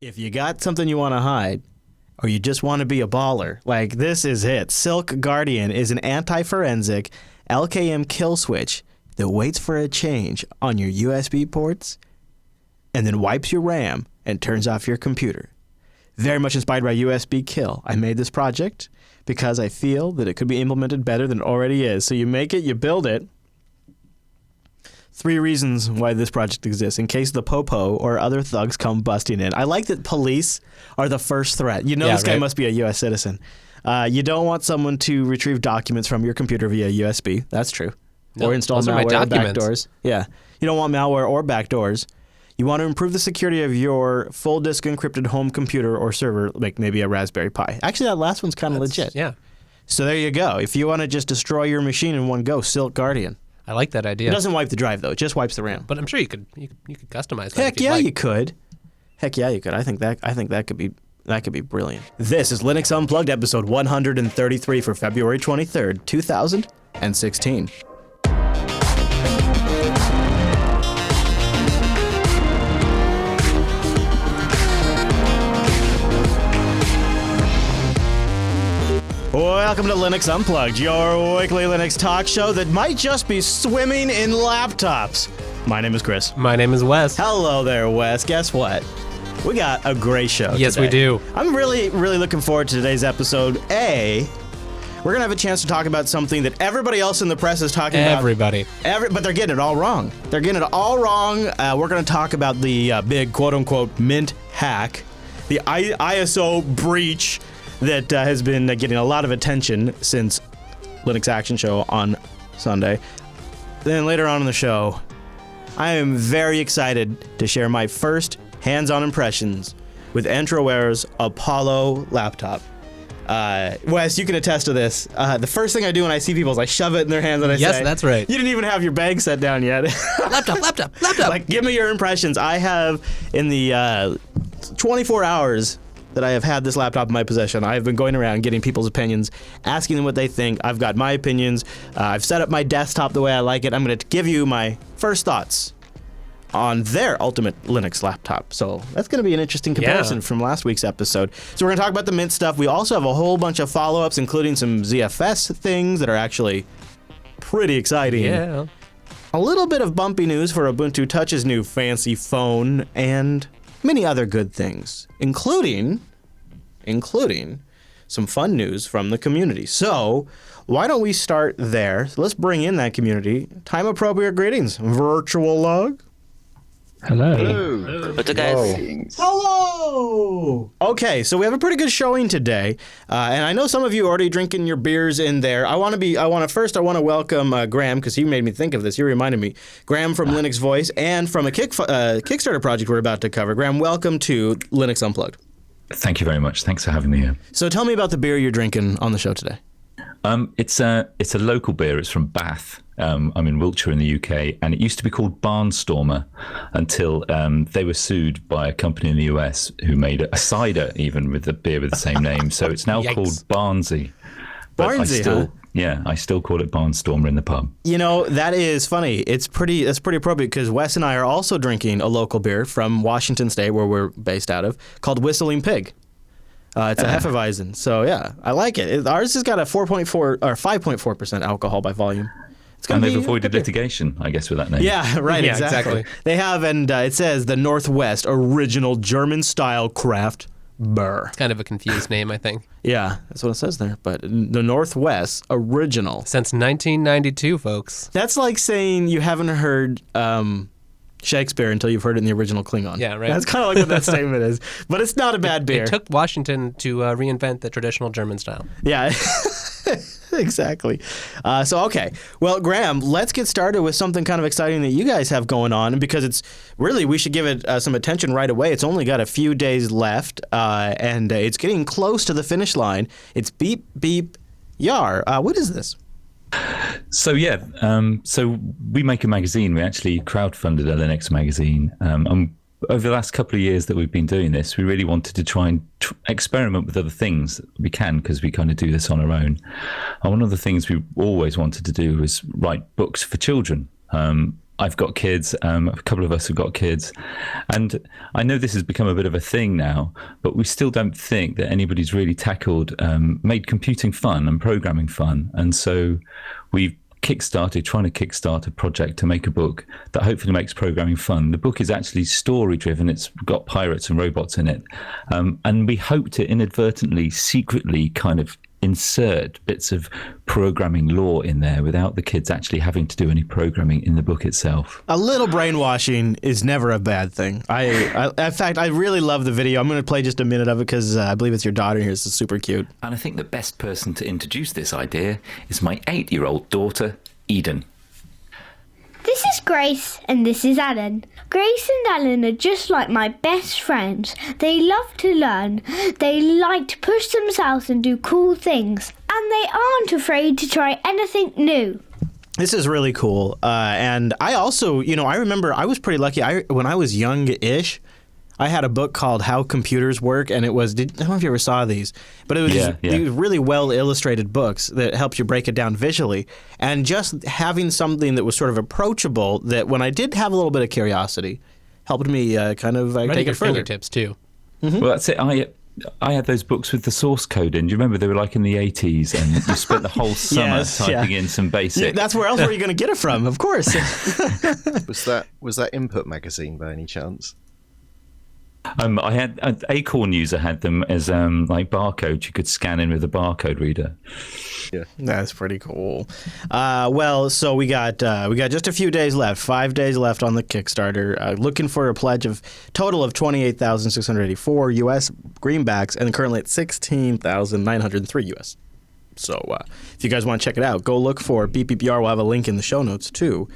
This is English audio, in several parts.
If you got something you want to hide, or you just want to be a baller, like this is it. Silk Guardian is an anti-forensic LKM kill switch that waits for a change on your USB ports and then wipes your RAM and turns off your computer. Very much inspired by USB Kill. I made this project because I feel that it could be implemented better than it already is. So you make it, you build it. 3 reasons why this project exists, in case the popo or other thugs come busting in. I like that police are the first threat. You know, this guy must be a U.S. citizen. You don't want someone to retrieve documents from your computer via USB. That's true. No, or install malware or backdoors. Yeah. You don't want malware or backdoors. You want to improve the security of your full disk encrypted home computer or server, like maybe a Raspberry Pi. Actually, that last one's kind of legit. Yeah. So there you go. If you want to just destroy your machine in one go, Silk Guardian. I like that idea. It doesn't wipe the drive, though. It just wipes the RAM. But I'm sure you could customize that. Heck yeah, you could. Heck yeah, you could. I think that could be brilliant. This is Linux Unplugged, episode 133 for February 23rd, 2016. Welcome to Linux Unplugged, your weekly Linux talk show that might just be swimming in laptops. My name is Chris. My name is Wes. Hello there, Wes. Guess what? We got a great show Yes, today. we do. I'm really looking forward to today's episode. We're going to have a chance to talk about something that everybody else in the press is talking about. Everybody. But they're getting it all wrong. They're getting it all wrong. We're going to talk about the big quote-unquote Mint hack, the ISO breach that has been getting a lot of attention since Linux Action Show on Sunday. Then later on in the show, I am very excited to share my first hands-on impressions with Entroware's Apollo laptop. Wes, you can attest to this. The first thing I do when I see people is I shove it in their hands and I say, yes, that's right. You didn't even have your bag set down yet. Laptop. Like, give me your impressions. I have, in the 24 hours that I have had this laptop in my possession, I have been going around getting people's opinions, asking them what they think. I've got my opinions. I've set up my desktop the way I like it. I'm going to give you my first thoughts on their ultimate Linux laptop. So that's going to be an interesting comparison from last week's episode. So we're going to talk about the Mint stuff. We also have a whole bunch of follow-ups, including some ZFS things that are actually pretty exciting. Yeah. A little bit of bumpy news for Ubuntu Touch's new fancy phone, and many other good things, including some fun news from the community. So why don't we start there? So let's bring in that community. Time-appropriate greetings. Virtual log. Hello. What's up, guys? Hello! Okay, so we have a pretty good showing today, and I know some of you are already drinking your beers in there. I want to welcome Graham, because he made me think of this. He reminded me. Graham from Linux Voice and from a Kickstarter project we're about to cover. Graham, welcome to Linux Unplugged. Thank you very much. Thanks for having me here. So tell me about the beer you're drinking on the show today. It's a local beer. It's from Bath. I'm in Wiltshire in the UK, and it used to be called Barnstormer until they were sued by a company in the US who made a cider even with the beer with the same name. So it's now called Barnsey. Barnsey, huh? Yeah, I still call it Barnstormer in the pub. You know, that is funny. That's pretty appropriate, because Wes and I are also drinking a local beer from Washington State, where we're based out of, called Whistling Pig. It's a Hefeweizen. So yeah, I like it. Ours has got a 4.4 or 5.4% alcohol by volume. And they've avoided litigation, I guess, with that name. Yeah, right, Yeah, exactly. They have, and it says the Northwest Original German-Style Craft Beer. It's kind of a confused name, I think. Yeah, that's what it says there. But the Northwest Original. Since 1992, folks. That's like saying you haven't heard Shakespeare until you've heard it in the original Klingon. Yeah, right. That's kind of like what that statement is. But it's not a bad beer. It took Washington to reinvent the traditional German style. Yeah. Exactly. Okay. Well, Graham, let's get started with something kind of exciting that you guys have going on, because it's really, we should give it some attention right away. It's only got a few days left, and it's getting close to the finish line. It's Beep Beep Yarr. What is this? So so we make a magazine. We actually crowdfunded a Linux magazine. Over the last couple of years that we've been doing this, we really wanted to try and experiment with other things that we can, because we kind of do this on our own. And one of the things we always wanted to do was write books for children. I've got kids. A couple of us have got kids. And I know this has become a bit of a thing now, but we still don't think that anybody's really made computing fun and programming fun. And so we've trying to kickstart a project to make a book that hopefully makes programming fun. The book is actually story driven. It's got pirates and robots in it. And we hope to inadvertently, secretly kind of insert bits of programming lore in there without the kids actually having to do any programming in the book itself. A little brainwashing is never a bad thing. In fact, I really love the video. I'm going to play just a minute of it because I believe it's your daughter here. It's super cute. And I think the best person to introduce this idea is my 8-year-old daughter, Eden. This is Grace and this is Alan. Grace and Alan are just like my best friends. They love to learn, they like to push themselves and do cool things, and they aren't afraid to try anything new. This is really cool. And I also, I remember I was pretty lucky. When I was young-ish, I had a book called How Computers Work, and I don't know if you ever saw these, but it was these really well-illustrated books that helped you break it down visually. And just having something that was sort of approachable, that when I did have a little bit of curiosity, helped me kind of take it further. Fingertips, too. Mm-hmm. Well, that's it. I had those books with the source code in. Do you remember they were like in the 80s, and you spent the whole summer typing in some basic. Yeah, that's where else were you going to get it from? Of course. Was that Input magazine by any chance? I had Acorn User had them as like barcodes you could scan in with a barcode reader. Yeah, that's pretty cool. Well, so we got just a few days left, 5 days left on the Kickstarter. Looking for a pledge of total of 28,684 U.S. greenbacks, and currently at 16,903 U.S. So if you guys want to check it out, go look for Beep Beep Yarr. We'll have a link in the show notes too.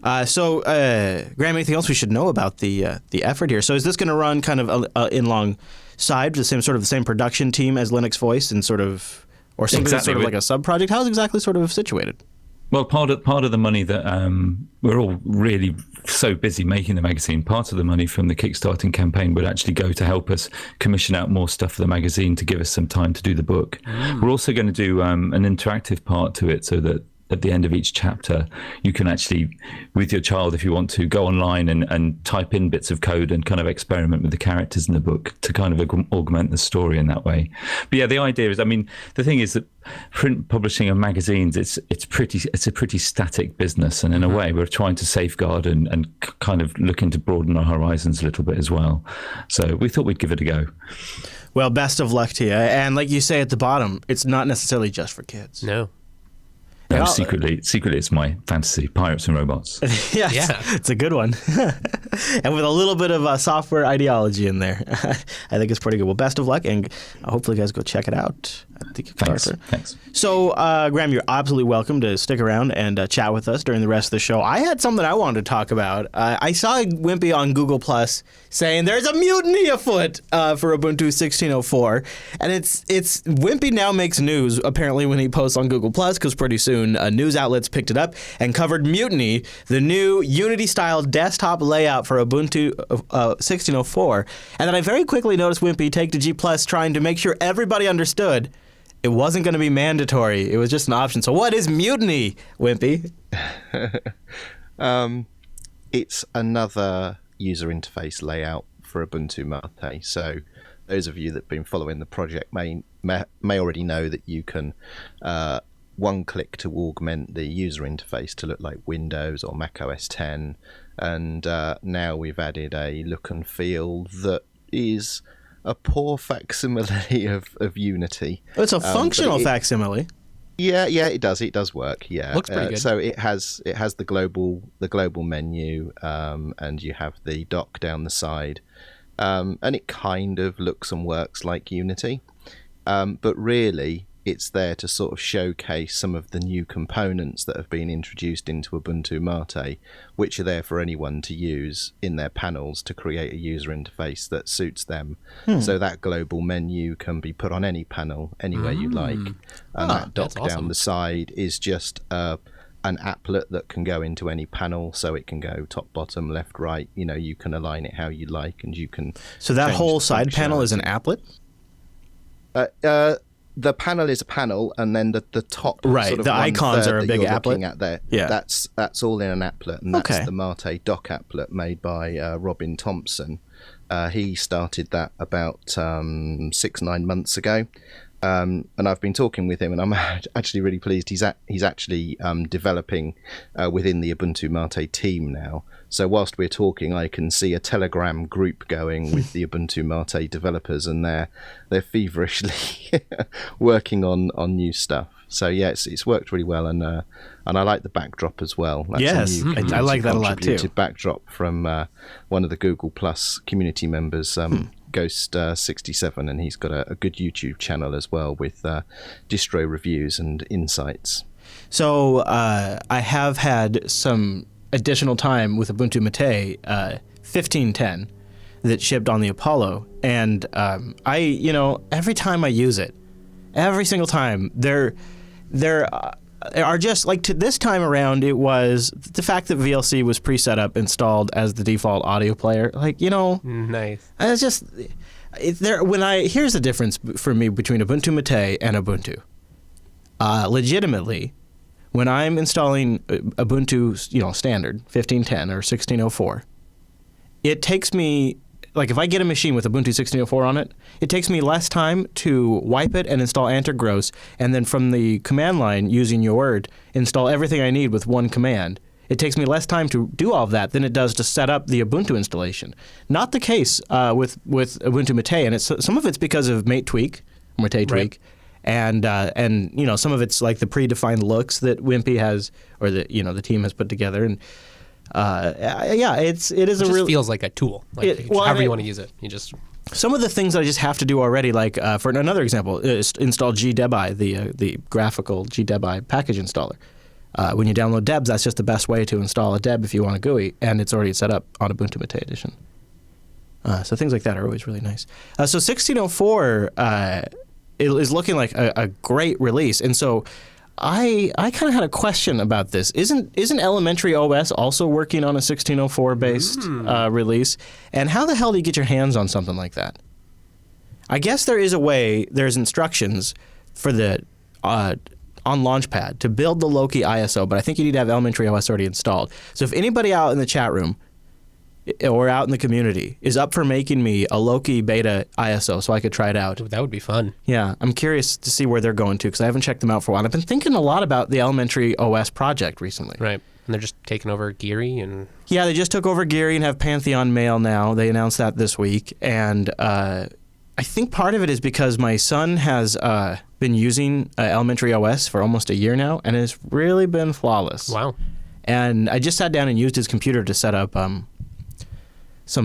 Graham, anything else we should know about the effort here? So is this going to run kind of in alongside the same production team as Linux Voice, and sort of, or something that's sort of like a sub project? How's it exactly sort of situated? Well, part of the money that we're all really so busy making the magazine, part of the money from the Kickstarting campaign would actually go to help us commission out more stuff for the magazine to give us some time to do the book. We're also going to do an interactive part to it, so that at the end of each chapter, you can actually, with your child, if you want to, go online and type in bits of code and kind of experiment with the characters in the book to kind of augment the story in that way. But yeah, the idea is, the thing is that print publishing of magazines, it's a pretty static business, and in a way, we're trying to safeguard and kind of looking to broaden our horizons a little bit as well. So we thought we'd give it a go. Well, best of luck to you. And like you say at the bottom, it's not necessarily just for kids. No. No, secretly, it's my fantasy, pirates and robots. Yeah, it's a good one. And with a little bit of software ideology in there. I think it's pretty good. Well, best of luck, and hopefully you guys go check it out at the Kickstarter. Thanks. So, Graham, you're absolutely welcome to stick around and chat with us during the rest of the show. I had something I wanted to talk about. I saw Wimpy on Google Plus saying there's a mutiny afoot for Ubuntu 16.04, and it's Wimpy now makes news apparently when he posts on Google Plus, because pretty soon news outlets picked it up and covered Mutiny, the new Unity-style desktop layout for Ubuntu 16.04. And then I very quickly noticed Wimpy take to G Plus trying to make sure everybody understood it wasn't going to be mandatory. It was just an option. So what is Mutiny, Wimpy? It's another user interface layout for Ubuntu Mate. So those of you that have been following the project may already know that you can one click to augment the user interface to look like Windows or Mac OS X, and now we've added a look and feel that is a poor facsimile of Unity. It's a functional facsimile. Yeah, it does work. Yeah, looks pretty good. So it has the global menu, and you have the dock down the side, and it kind of looks and works like Unity, but really it's there to sort of showcase some of the new components that have been introduced into Ubuntu Mate, which are there for anyone to use in their panels to create a user interface that suits them. So that global menu can be put on any panel anywhere you like, and that dock down the side is just an applet that can go into any panel, so it can go top, bottom, left, right. You can align it how you like, and you can. So that whole side panel is an applet? the panel is a panel, and then the top Right, sort of the icons are a that big you're applet? looking at there. Yeah. That's all in an applet, and that's Okay. the Mate dock applet made by Robin Thompson. He started that about 6-9 months ago. And I've been talking with him, and I'm actually really pleased. He's actually developing within the Ubuntu Mate team now. So whilst we're talking, I can see a Telegram group going with the Ubuntu Mate developers, and they're feverishly working on new stuff. So yeah, it's worked really well, and I like the backdrop as well. That's Yes, a new I like that a lot too. contributed backdrop from one of the Google Plus community members. Ghost67, and he's got a good YouTube channel as well with distro reviews and insights. So I have had some additional time with Ubuntu Mate 15.10 that shipped on the Apollo, and every time I use it, every single time, there are just like this time around. It was the fact that VLC was pre-set up, installed as the default audio player. Like Nice. it's just here's the difference for me between Ubuntu Mate and Ubuntu. Legitimately, when I'm installing Ubuntu, standard 15.10 or 16.04, it takes me, like if I get a machine with Ubuntu 16.04 on it, it takes me less time to wipe it and install Antergross, and then from the command line using your word, install everything I need with one command. It takes me less time to do all of that than it does to set up the Ubuntu installation. Not the case with Ubuntu Mate, and some of it's because of Mate Tweak. Right. And some of it's like the predefined looks that Wimpy has, or the team has put together, and it is It a just real. feels like a tool. However you want to use it. You just Some of the things I just have to do already, like for another example, install GDebi, the graphical GDebi package installer. When you download debs, that's just the best way to install a deb if you want a GUI, and it's already set up on Ubuntu Mate Edition. So things like that are always really nice. So 16.04 is looking like a great release, and so I kind of had a question about this. Isn't Elementary OS also working on a 16.04 based release? And how the hell do you get your hands on something like that? I guess there is a way. There's instructions for the on Launchpad to build the Loki ISO, but I think you need to have Elementary OS already installed. So if anybody out in the chat room or out in the community is up for making me a Loki beta ISO so I could try it out. that would be fun. Yeah, I'm curious to see where they're going to because I haven't checked them out for a while. I've been thinking a lot about the Elementary OS project recently. Right. And they're just taking over Geary and Yeah, they just took over Geary and have Pantheon Mail now. They announced that this week. And I think part of it is because my son has been using Elementary OS for almost a year now, and it's really been flawless. wow. And I just sat down and used his computer to set up some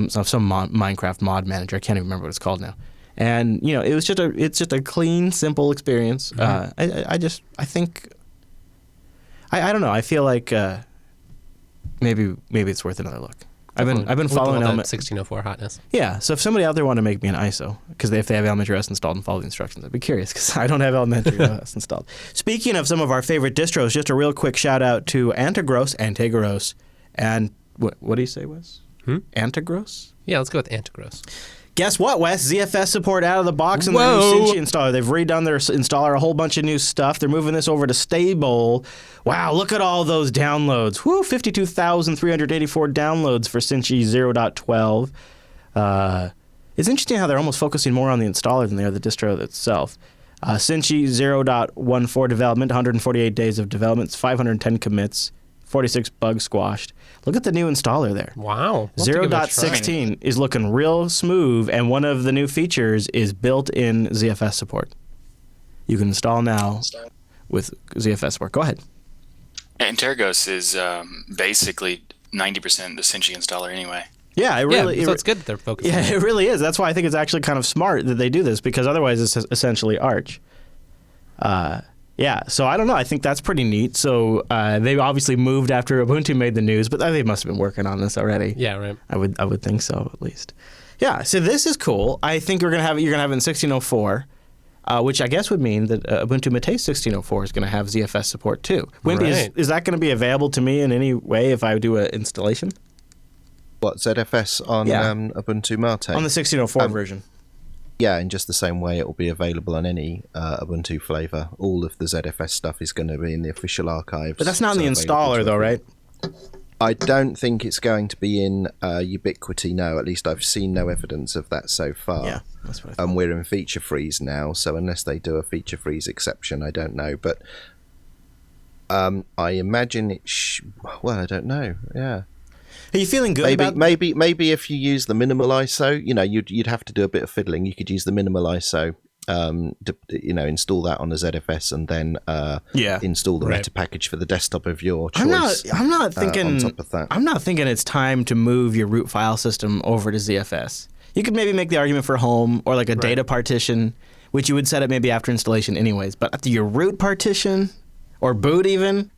Minecraft mod manager. I can't even remember what it's called now. And it's just a clean, simple experience. I think I don't know. I feel like maybe it's worth another look. I've been following that Element 1604 hotness. Yeah, so if somebody out there want to make me an ISO, because if they have Elementary OS installed and follow the instructions, I'd be curious, because I don't have Elementary OS installed. Speaking of some of our favorite distros, just a real quick shout out to Antergross, and what do you say, Wes? Antergross? Yeah, let's go with Antigross. Guess what, Wes? ZFS support out of the box in the new Whoa. Cinchi installer. They've redone their installer, a whole bunch of new stuff. They're moving this over to stable. Wow, look at all those downloads. Woo, 52,384 downloads for Cinchi 0.12. It's interesting how they're almost focusing more on the installer than they are the distro itself. Cinchi 0.14 development, 148 days of development, 510 commits, 46 bugs squashed. Look at the new installer there. Wow. We'll have to give it a try. 0.16 is looking real smooth, and one of the new features is built-in ZFS support. You can install now with ZFS support. Go ahead. Antergos is basically 90% the Cinchi installer anyway. Yeah, So it's good that they're focusing. Yeah, it really is. That's why I think it's actually kind of smart that they do this, because otherwise it's essentially Arch. Yeah, so I don't know. I think that's pretty neat. So they obviously moved after Ubuntu made the news, but they must have been working on this already. Yeah, right. I would think so, at least. Yeah, so this is cool. I think you're gonna have it in 1604, which I guess would mean that Ubuntu Mate 1604 is gonna have ZFS support too. Wimpy, Right. is that gonna be available to me in any way if I do an installation What, ZFS on Yeah. Ubuntu Mate? on the 1604 version? Yeah, in just the same way it will be available on any Ubuntu flavor. All of the ZFS stuff is going to be in the official archives. But that's not in the installer, though, right? I don't think it's going to be in Ubiquity, no. At least I've seen no evidence of that so far. Yeah, that's what I thought. And we're in feature freeze now, so unless they do a feature freeze exception, I don't know. But I imagine it... well, I don't know, yeah. Are you feeling good about... Maybe if you use the minimal ISO, you'd have to do a bit of fiddling. You could use the minimal ISO, install that on a ZFS and then install the meta package for the desktop of your choice. I'm not thinking on top of that. I'm not thinking it's time to move your root file system over to ZFS. You could maybe make the argument for home or like a data partition, which you would set up maybe after installation anyways. But after your root partition or boot even,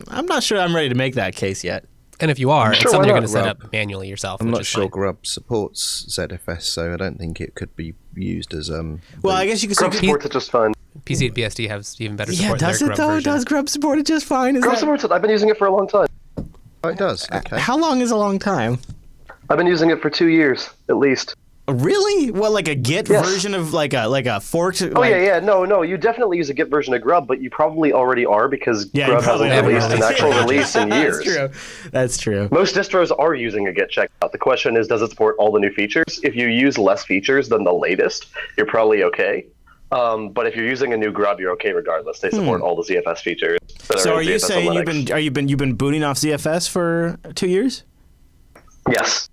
I'm not sure I'm ready to make that case yet. And if you are, it's something you're going to set up manually yourself. I'm not sure Grub supports ZFS, so I don't think it could be used as Well, I guess you could. Grub supports it just fine. PC8BSD has even better support. Yeah, does than it their Grub though? version. Does Grub support it just fine? Grub supports it. I've been using it for a long time. Oh, it does. Okay. How long is a long time? I've been using it for 2 years at least. Really? Well, like a Git version of like a fork? Oh yeah. No. You definitely use a Git version of Grub, but you probably already are because Grub hasn't released an actual release in years. That's true. Most distros are using a Git checkout. The question is, does it support all the new features? If you use less features than the latest, you're probably okay. But if you're using a new Grub, you're okay regardless. They support all the ZFS features. So are you saying you've been booting off ZFS for 2 years? Yes.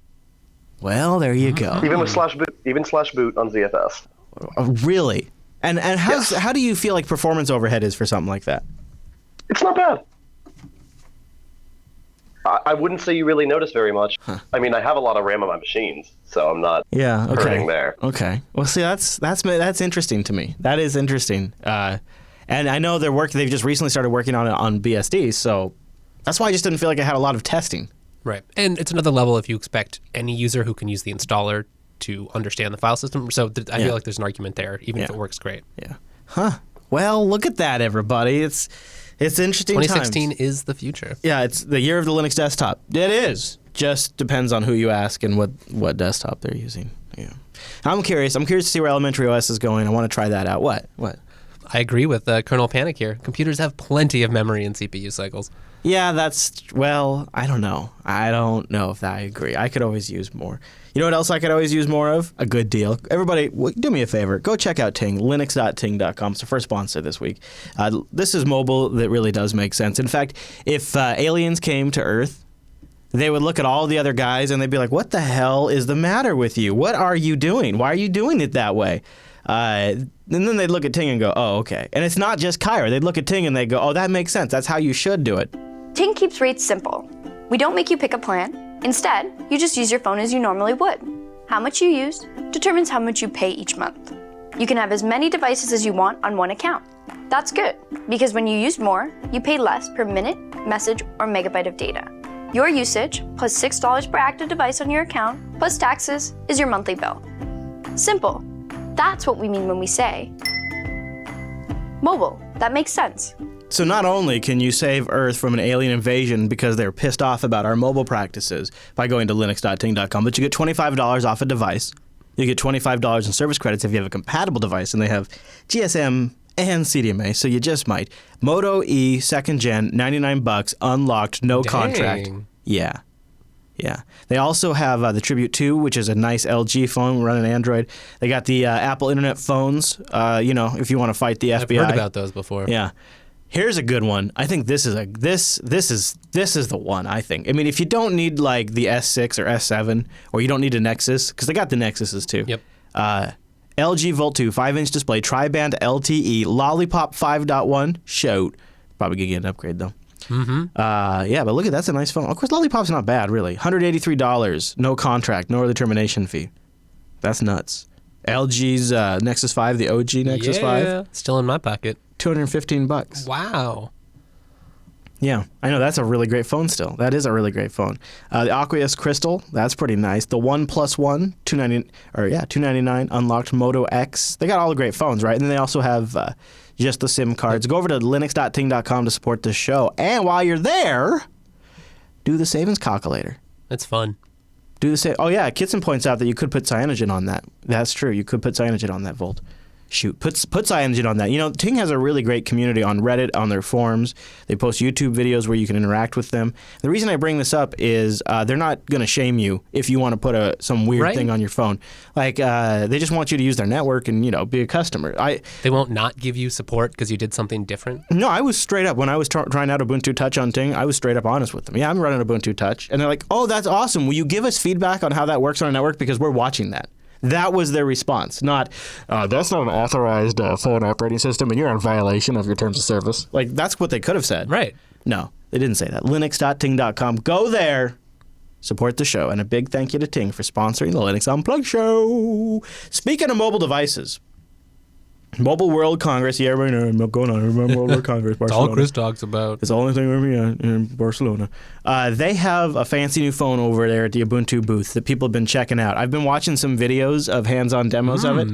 Well, there you go. Even with /boot on ZFS. Really? And how do you feel like performance overhead is for something like that? It's not bad. I wouldn't say you really notice very much. Huh. I mean, I have a lot of RAM on my machines, so I'm not hurting there. Okay. Well, see, that's interesting to me. That is interesting. And I know they've just recently started working on it on BSD, so that's why I just didn't feel like I had a lot of testing. Right. And it's another level if you expect any user who can use the installer to understand the file system. So I feel like there's an argument there, even if it works great. Yeah. Huh. Well, look at that, everybody. It's interesting 2016 times. is the future. Yeah, it's the year of the Linux desktop. It is. Just depends on who you ask and what desktop they're using. Yeah. I'm curious. to see where Elementary OS is going. I want to try that out. What? I agree with Colonel Panic here. Computers have plenty of memory and CPU cycles. Yeah, I don't know. I don't know if I agree. I could always use more. You know what else I could always use more of? A good deal. Everybody, do me a favor. Go check out Ting, linux.ting.com. It's the first sponsor this week. This is mobile that really does make sense. In fact, if aliens came to Earth, they would look at all the other guys and they'd be like, what the hell is the matter with you? What are you doing? Why are you doing it that way? And then they'd look at Ting and go, oh, okay. And it's not just Kyra. They'd look at Ting and they'd go, oh, that makes sense. That's how you should do it. Ting keeps rates simple. We don't make you pick a plan. Instead, you just use your phone as you normally would. How much you use determines how much you pay each month. You can have as many devices as you want on one account. That's good, because when you use more, you pay less per minute, message, or megabyte of data. Your usage, plus $6 per active device on your account, plus taxes, is your monthly bill. Simple. That's what we mean when we say mobile. That makes sense. So not only can you save Earth from an alien invasion because they're pissed off about our mobile practices by going to linux.ting.com, but you get $25 off a device. You get $25 in service credits if you have a compatible device, and they have GSM and CDMA, so you just might. Moto E 2nd Gen, $99, unlocked, no contract. Yeah. They also have the Tribute 2, which is a nice LG phone running Android. They got the Apple Internet phones, if you want to fight the FBI. I've heard about those before. Yeah. Here's a good one. I think this is the one, I think. I mean, if you don't need like the S6 or S7, or you don't need a Nexus, because they got the Nexuses too. Yep. LG Volt 2, 5-inch display, tri-band LTE, Lollipop 5.1, shout. Probably gonna get an upgrade though. Mm-hmm. But look at that's a nice phone. Of course, Lollipop's not bad, really. $183, no contract, no early termination fee. That's nuts. LG's Nexus 5, the OG Nexus 5. Still in my pocket. $215. Wow. Yeah, I know that's a really great phone still. That is a really great phone. The Aqueous Crystal, that's pretty nice. The One Plus One, $299, unlocked Moto X. They got all the great phones, right? And then they also have just the SIM cards. Go over to linux.ting.com to support this show. And while you're there, do the savings calculator. It's fun. do the same. Oh yeah, Kitson points out that you could put cyanogen on that. That's true. You could put cyanogen on that Volt. Shoot, put cyanogen on that. You know, Ting has a really great community on Reddit, on their forums. They post YouTube videos where you can interact with them. The reason I bring this up is they're not going to shame you if you want to put some weird thing on your phone. Like, they just want you to use their network and, be a customer. They won't not give you support because you did something different? No, I was straight up. When I was trying out Ubuntu Touch on Ting, I was straight up honest with them. Yeah, I'm running Ubuntu Touch. And they're like, oh, that's awesome. Will you give us feedback on how that works on our network? Because we're watching that. That was their response, not, that's not an authorized phone operating system and you're in violation of your terms of service. Like, that's what they could have said. Right. No, they didn't say that. Linux.ting.com. Go there. Support the show. And a big thank you to Ting for sponsoring the Linux Unplugged show. Speaking of mobile devices, Mobile World Congress. Yeah, right now I'm going on. Mobile World Congress, Barcelona. It's all Chris talks about. It's the only thing with me in Barcelona. They have a fancy new phone over there at the Ubuntu booth that people have been checking out. I've been watching some videos of hands-on demos of it.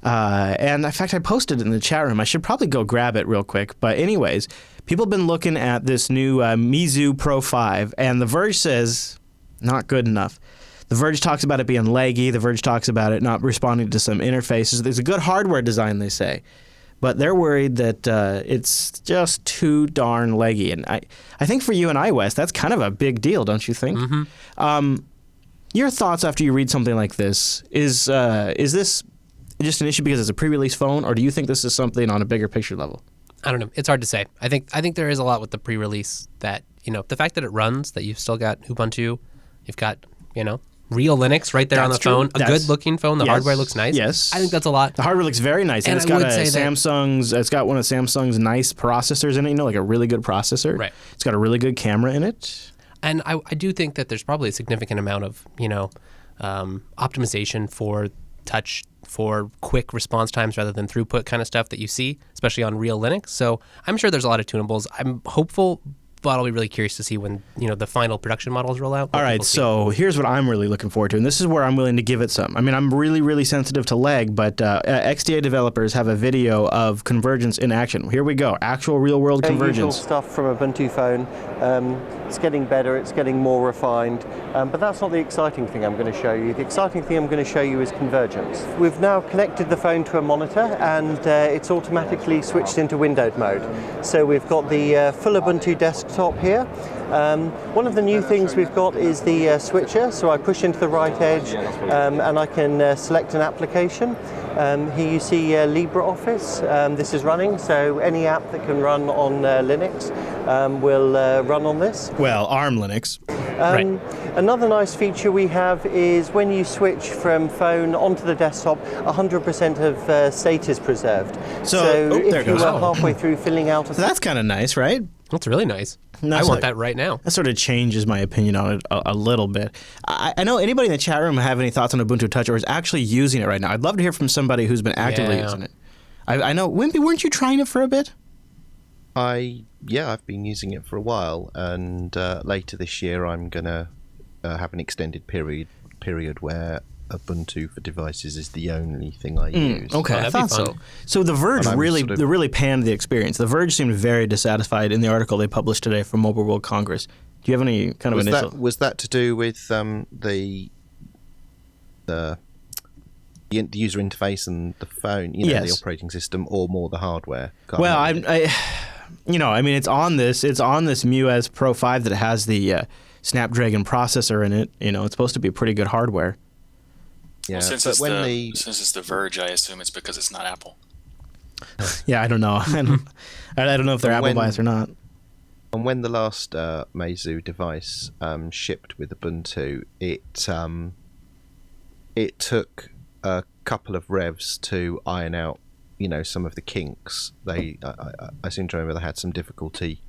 And in fact, I posted it in the chat room. I should probably go grab it real quick. But anyways, people have been looking at this new Meizu Pro 5, and The Verge says not good enough. The Verge talks about it being laggy. The Verge talks about it not responding to some interfaces. There's a good hardware design, they say. But they're worried that it's just too darn leggy. And I think for you and iOS, that's kind of a big deal, don't you think? Mm-hmm. Your thoughts after you read something like this, is this just an issue because it's a pre-release phone, or do you think this is something on a bigger picture level? I don't know. It's hard to say. I think there is a lot with the pre-release that, the fact that it runs, that you've still got Ubuntu, you've got, real Linux right there on the phone. A good-looking phone. The hardware looks nice. Yes, I think that's a lot. The hardware looks very nice, and it's got It's got one of Samsung's nice processors in it. Like a really good processor. Right. It's got a really good camera in it. And I do think that there's probably a significant amount of optimization for touch, for quick response times rather than throughput kind of stuff that you see, especially on real Linux. So I'm sure there's a lot of tunables. I'm hopeful, but I'll be really curious to see when the final production models roll out. All right, so here's what I'm really looking forward to, and this is where I'm willing to give it some. I mean, I'm really, really sensitive to lag, but XDA developers have a video of convergence in action. Here we go, actual real-world convergence. Usual stuff from Ubuntu phone. It's getting better, it's getting more refined, but that's not the exciting thing I'm going to show you. The exciting thing I'm going to show you is convergence. We've now connected the phone to a monitor, and it's automatically switched into windowed mode. So we've got the full Ubuntu desktop here. One of the new things we've got is the switcher, so I push into the right edge and I can select an application. Here you see LibreOffice. This is running, so any app that can run on Linux will run on this. Well, ARM Linux. Right. Another nice feature we have is when you switch from phone onto the desktop, 100% of state is preserved. So if you are halfway through filling out So that's kind of nice, right? That's really nice. I want that right now. That sort of changes my opinion on it a little bit. I know anybody in the chat room have any thoughts on Ubuntu Touch or is actually using it right now. I'd love to hear from somebody who's been actively using it. I know, Wimpy, weren't you trying it for a bit? I've been using it for a while, and later this year I'm going to have an extended period where Ubuntu for devices is the only thing I use. Okay, I thought so. So The Verge really panned the experience. The Verge seemed very dissatisfied in the article they published today from Mobile World Congress. Do you have any kind of initial? Was that to do with the user interface and the phone, the operating system, or more the hardware? It's on this MUES Pro 5 that has the Snapdragon processor in it. It's supposed to be pretty good hardware. Yeah, since it's the Verge, I assume it's because it's not Apple. Yeah, I don't know. I don't know if they're Apple biased or not. And when the last Meizu device shipped with Ubuntu, it took a couple of revs to iron out, some of the kinks. I seem to remember they had some difficulty,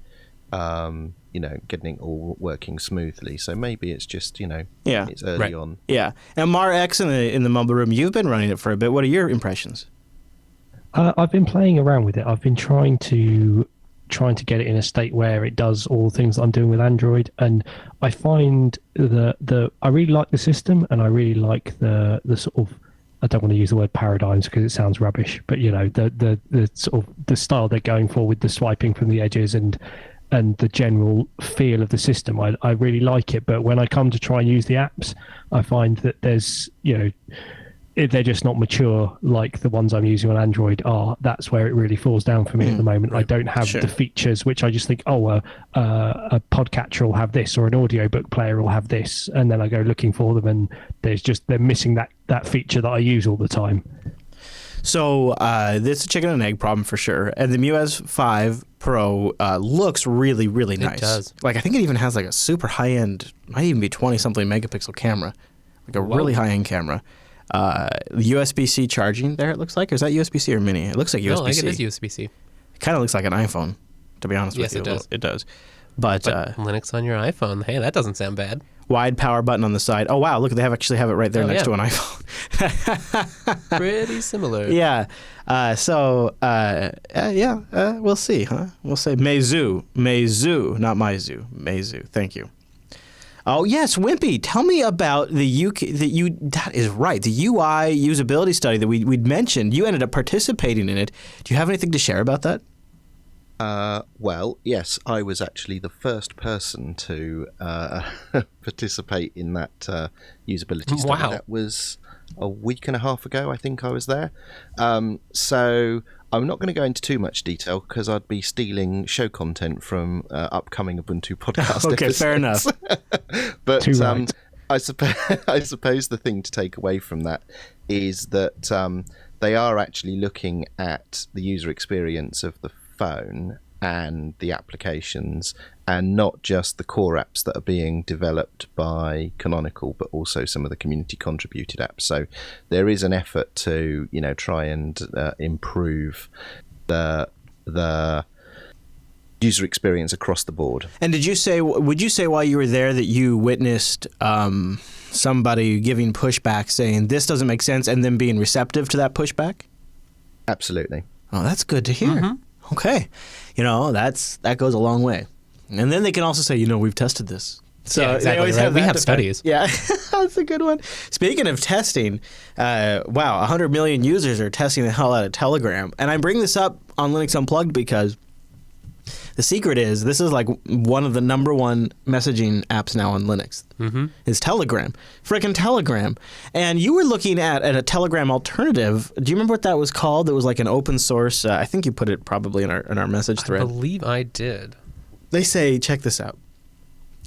getting it all working smoothly. So maybe it's just, it's early on. Yeah. And Mar X in the mobile room, you've been running it for a bit. What are your impressions? I've been playing around with it. I've been trying to get it in a state where it does all the things that I'm doing with Android, and I find I really like the system, and I really like the sort of, I don't want to use the word paradigms because it sounds rubbish, but the sort of the style they're going for with the swiping from the edges and and the general feel of the system. I really like it, but when I come to try and use the apps, I find that there's, they're just not mature like the ones I'm using on Android are. That's where it really falls down for me at the moment. Right. I don't have the features which I just think, a podcatcher will have this, or an audiobook player will have this, and then I go looking for them, and they're missing that feature that I use all the time. So this is a chicken and egg problem for sure. And the MIUI 5 Pro looks really, really nice. It does. Like, I think it even has like a super high-end, might even be 20-something megapixel camera, like a really high-end camera. USB-C charging there, it looks like. Is that USB-C or mini? It looks like USB-C. No, I think it is USB-C. It kind of looks like an iPhone, to be honest with you. Yes, it does. But Linux on your iPhone, hey, that doesn't sound bad. Wide power button on the side. Oh, wow, look, they actually have it right there next to an iPhone. Pretty similar. Yeah. We'll see, huh? We'll say Meizu, not Meizu. Meizu, thank you. Oh, yes, Wimpy, tell me about that is right, the UI usability study that we'd mentioned. You ended up participating in it. Do you have anything to share about that? Well, yes, I was actually the first person to participate in that usability study. Wow. That was a week and a half ago, I think I was there. So I'm not going to go into too much detail because I'd be stealing show content from upcoming Ubuntu podcast Okay, episodes. fair enough. But I suppose the thing to take away from that is that they are actually looking at the user experience of the phone and the applications, and not just the core apps that are being developed by Canonical, but also some of the community contributed apps. So there is an effort to try and improve the user experience across the board. And would you say while you were there that you witnessed somebody giving pushback, saying this doesn't make sense, and then being receptive to that pushback? Absolutely. Oh, that's good to hear. Mm-hmm. Okay. That goes a long way. And then they can also say, we've tested this. So yeah, exactly. We have studies. Yeah, that's a good one. Speaking of testing, 100 million users are testing the hell out of Telegram. And I bring this up on Linux Unplugged because the secret is this is like one of the number one messaging apps now on Linux. Mm-hmm. Is Telegram. Frickin' Telegram. And you were looking at a Telegram alternative. Do you remember what that was called? It was like an open source. I think you put it probably in our message thread. I believe I did. They say, check this out.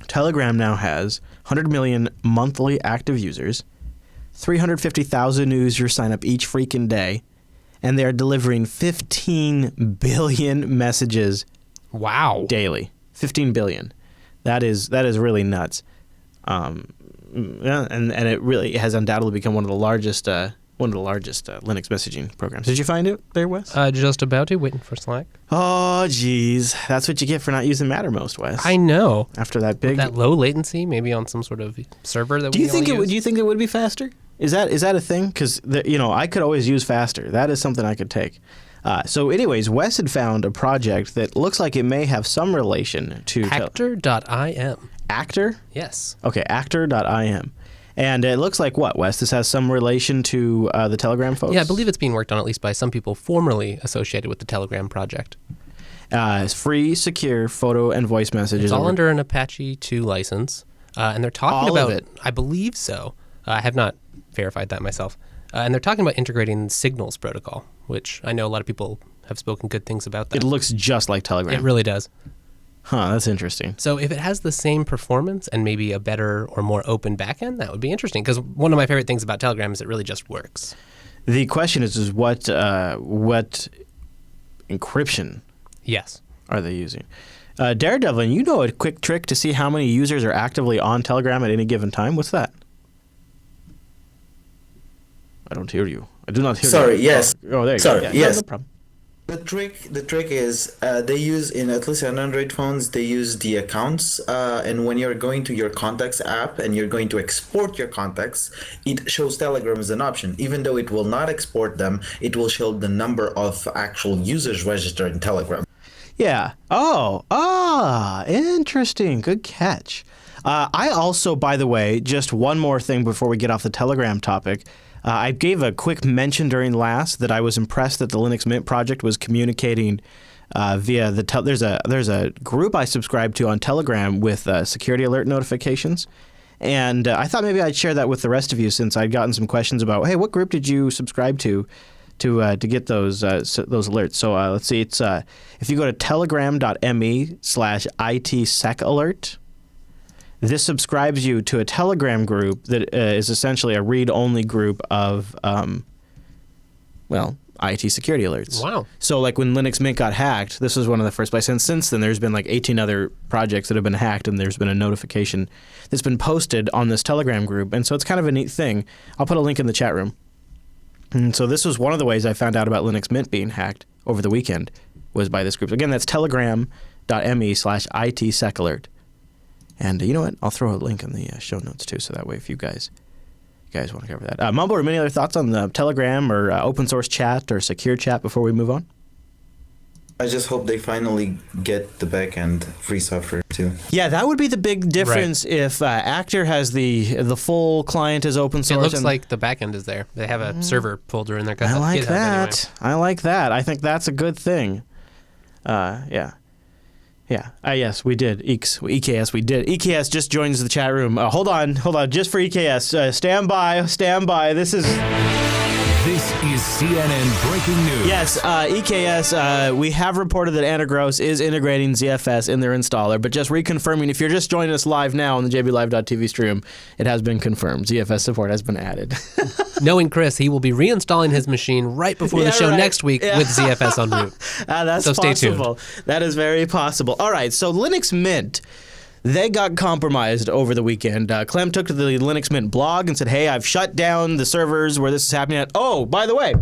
Telegram now has 100 million monthly active users, 350,000 users sign up each freaking day, and they're delivering 15 billion messages daily. 15 billion. That is really nuts. And it really has undoubtedly become one of the largest Linux messaging programs. Did you find it there, Wes? Just about to, waiting for Slack. Oh, geez. That's what you get for not using Mattermost, Wes. I know. After that big... That low latency, maybe on some sort of server that do you think it would be faster? Is that a thing? Because, I could always use faster. That is something I could take. So anyways, Wes had found a project that looks like it may have some relation to... Actor.im. Actor? Yes. Okay, actor.im. And it looks like what, Wes? This has some relation to the Telegram folks? Yeah, I believe it's being worked on at least by some people formerly associated with the Telegram project. It's free, secure photo and voice messages. It's all under an Apache 2 license. And they're talking about it. I believe so. I have not verified that myself. And they're talking about integrating Signals protocol, which I know a lot of people have spoken good things about that. It looks just like Telegram. It really does. Huh, that's interesting. So if it has the same performance and maybe a better or more open backend, that would be interesting. Because one of my favorite things about Telegram is it really just works. The question is what encryption are they using? Daredevil, you know a quick trick to see how many users are actively on Telegram at any given time? What's that? I don't hear you. I do not hear you. Sorry, yes. Oh, there you go. Yeah, yes. No problem. The trick is they use, at least on Android phones, they use the accounts, and when you're going to your contacts app and you're going to export your contacts, it shows Telegram as an option. Even though it will not export them, it will show the number of actual users registered in Telegram. Yeah. Interesting. Good catch. I also, by the way, just one more thing before we get off the Telegram topic. I gave a quick mention during last that I was impressed that the Linux Mint project was communicating via there's a group I subscribe to on Telegram with security alert notifications. And I thought maybe I'd share that with the rest of you since I'd gotten some questions about, hey, what group did you subscribe to get those alerts? So let's see. It's if you go to telegram.me/itsecalert, this subscribes you to a Telegram group that is essentially a read-only group of, IT security alerts. Wow. So like when Linux Mint got hacked, this was one of the first places. And since then, there's been like 18 other projects that have been hacked, and there's been a notification that's been posted on this Telegram group. And so it's kind of a neat thing. I'll put a link in the chat room. And so this was one of the ways I found out about Linux Mint being hacked over the weekend was by this group. Again, that's telegram.me/itsecalert. And you know what? I'll throw a link in the show notes too, so that way if you guys want to cover that. Mumble, or any other thoughts on the Telegram or open source chat or secure chat before we move on? I just hope they finally get the backend free software too. Yeah, that would be the big difference if Actor has the full client as open source. It looks like the backend is there. They have a server folder in there. I like that. Anyway. I like that. I think that's a good thing. Yeah. Yes, we did. EKS, we did. EKS just joins the chat room. Hold on. Just for EKS. Stand by. This is CNN breaking news. Yes, EKS, we have reported that Anagros is integrating ZFS in their installer, but just reconfirming, if you're just joining us live now on the JBLive.tv stream, it has been confirmed. ZFS support has been added. Knowing Chris, he will be reinstalling his machine right before the show next week with ZFS en route. That's so possible. Stay tuned. That is very possible. All right, so Linux Mint, they got compromised over the weekend. Clem took to the Linux Mint blog and said, hey, I've shut down the servers where this is happening at. Oh, by the way,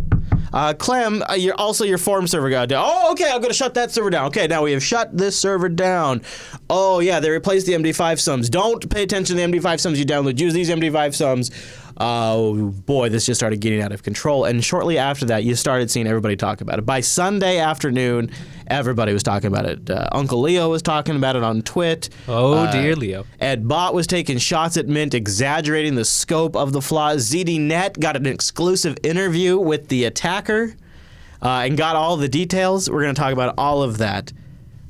Clem, your forum server got down. Oh, okay, I'm going to shut that server down. Okay, now we have shut this server down. Oh, yeah, they replaced the MD5 sums. Don't pay attention to the MD5 sums you download. Use these MD5 sums. Oh, boy, this just started getting out of control. And shortly after that, you started seeing everybody talk about it. By Sunday afternoon, everybody was talking about it. Uncle Leo was talking about it on Twit. Oh, dear Leo. Ed Bot was taking shots at Mint, exaggerating the scope of the flaws. ZDNet got an exclusive interview with the attacker and got all the details. We're going to talk about all of that.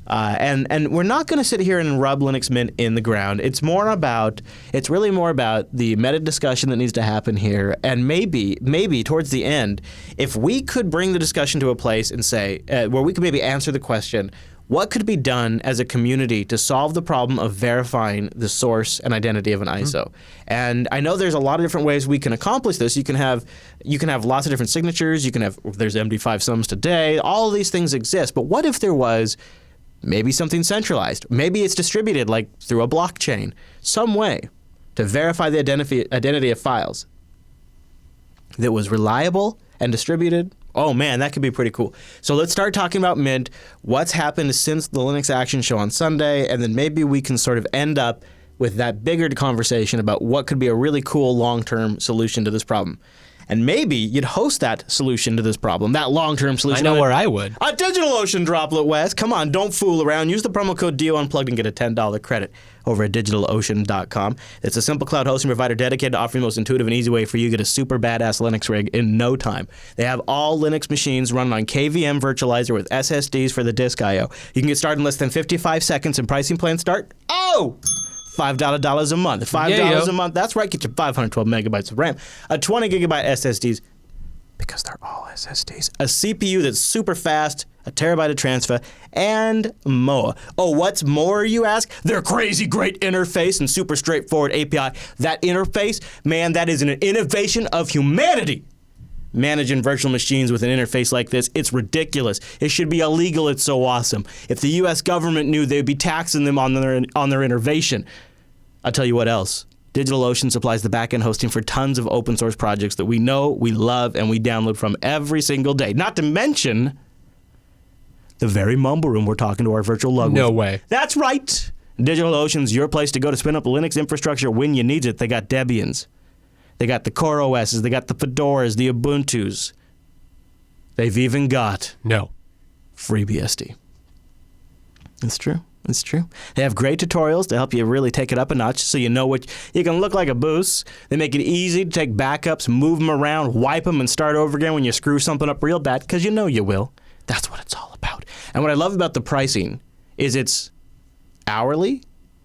And we're not going to sit here and rub Linux Mint in the ground. It's really more about the meta discussion that needs to happen here. And maybe towards the end, if we could bring the discussion to a place and say, where we could maybe answer the question, what could be done as a community to solve the problem of verifying the source and identity of an ISO? And I know there's a lot of different ways we can accomplish this. You can have lots of different signatures. There's MD5 sums today. All of these things exist. But what if there was maybe something centralized? Maybe it's distributed like through a blockchain, some way to verify the identity of files that was reliable and distributed. Oh man, that could be pretty cool. So let's start talking about Mint, what's happened since the Linux Action Show on Sunday, and then maybe we can sort of end up with that bigger conversation about what could be a really cool long-term solution to this problem. And maybe you'd host that solution to this problem, that long-term solution. I know where I would. A DigitalOcean Droplet West. Come on, don't fool around. Use the promo code DO Unplugged and get a $10 credit over at DigitalOcean.com. It's a simple cloud hosting provider dedicated to offering the most intuitive and easy way for you to get a super badass Linux rig in no time. They have all Linux machines running on KVM virtualizer with SSDs for the disk I/O. You can get started in less than 55 seconds and pricing plans start. $5 a month. $5 a month. That's right. Get your 512 megabytes of RAM. A 20 gigabyte SSDs, because they're all SSDs. A CPU that's super fast, a terabyte of transfer, and more. Oh, what's more, you ask? Their crazy great interface and super straightforward API. That interface, man, that is an innovation of humanity. Managing virtual machines with an interface like this, it's ridiculous. It should be illegal. It's so awesome. If the U.S. government knew, they'd be taxing them on their innovation. I'll tell you what else. DigitalOcean supplies the backend hosting for tons of open source projects that we know, we love, and we download from every single day. Not to mention the very mumble room we're talking to our virtual lug with. No way. That's right. DigitalOcean's your place to go to spin up the Linux infrastructure when you need it. They got Debians. They got the Core OSs. They got the Fedoras, the Ubuntus. They've even got FreeBSD. It's true. It's true. They have great tutorials to help you really take it up a notch so you know what you can look like a boost. They make it easy to take backups, move them around, wipe them, and start over again when you screw something up real bad, because you know you will. That's what it's all about. And what I love about the pricing is it's hourly.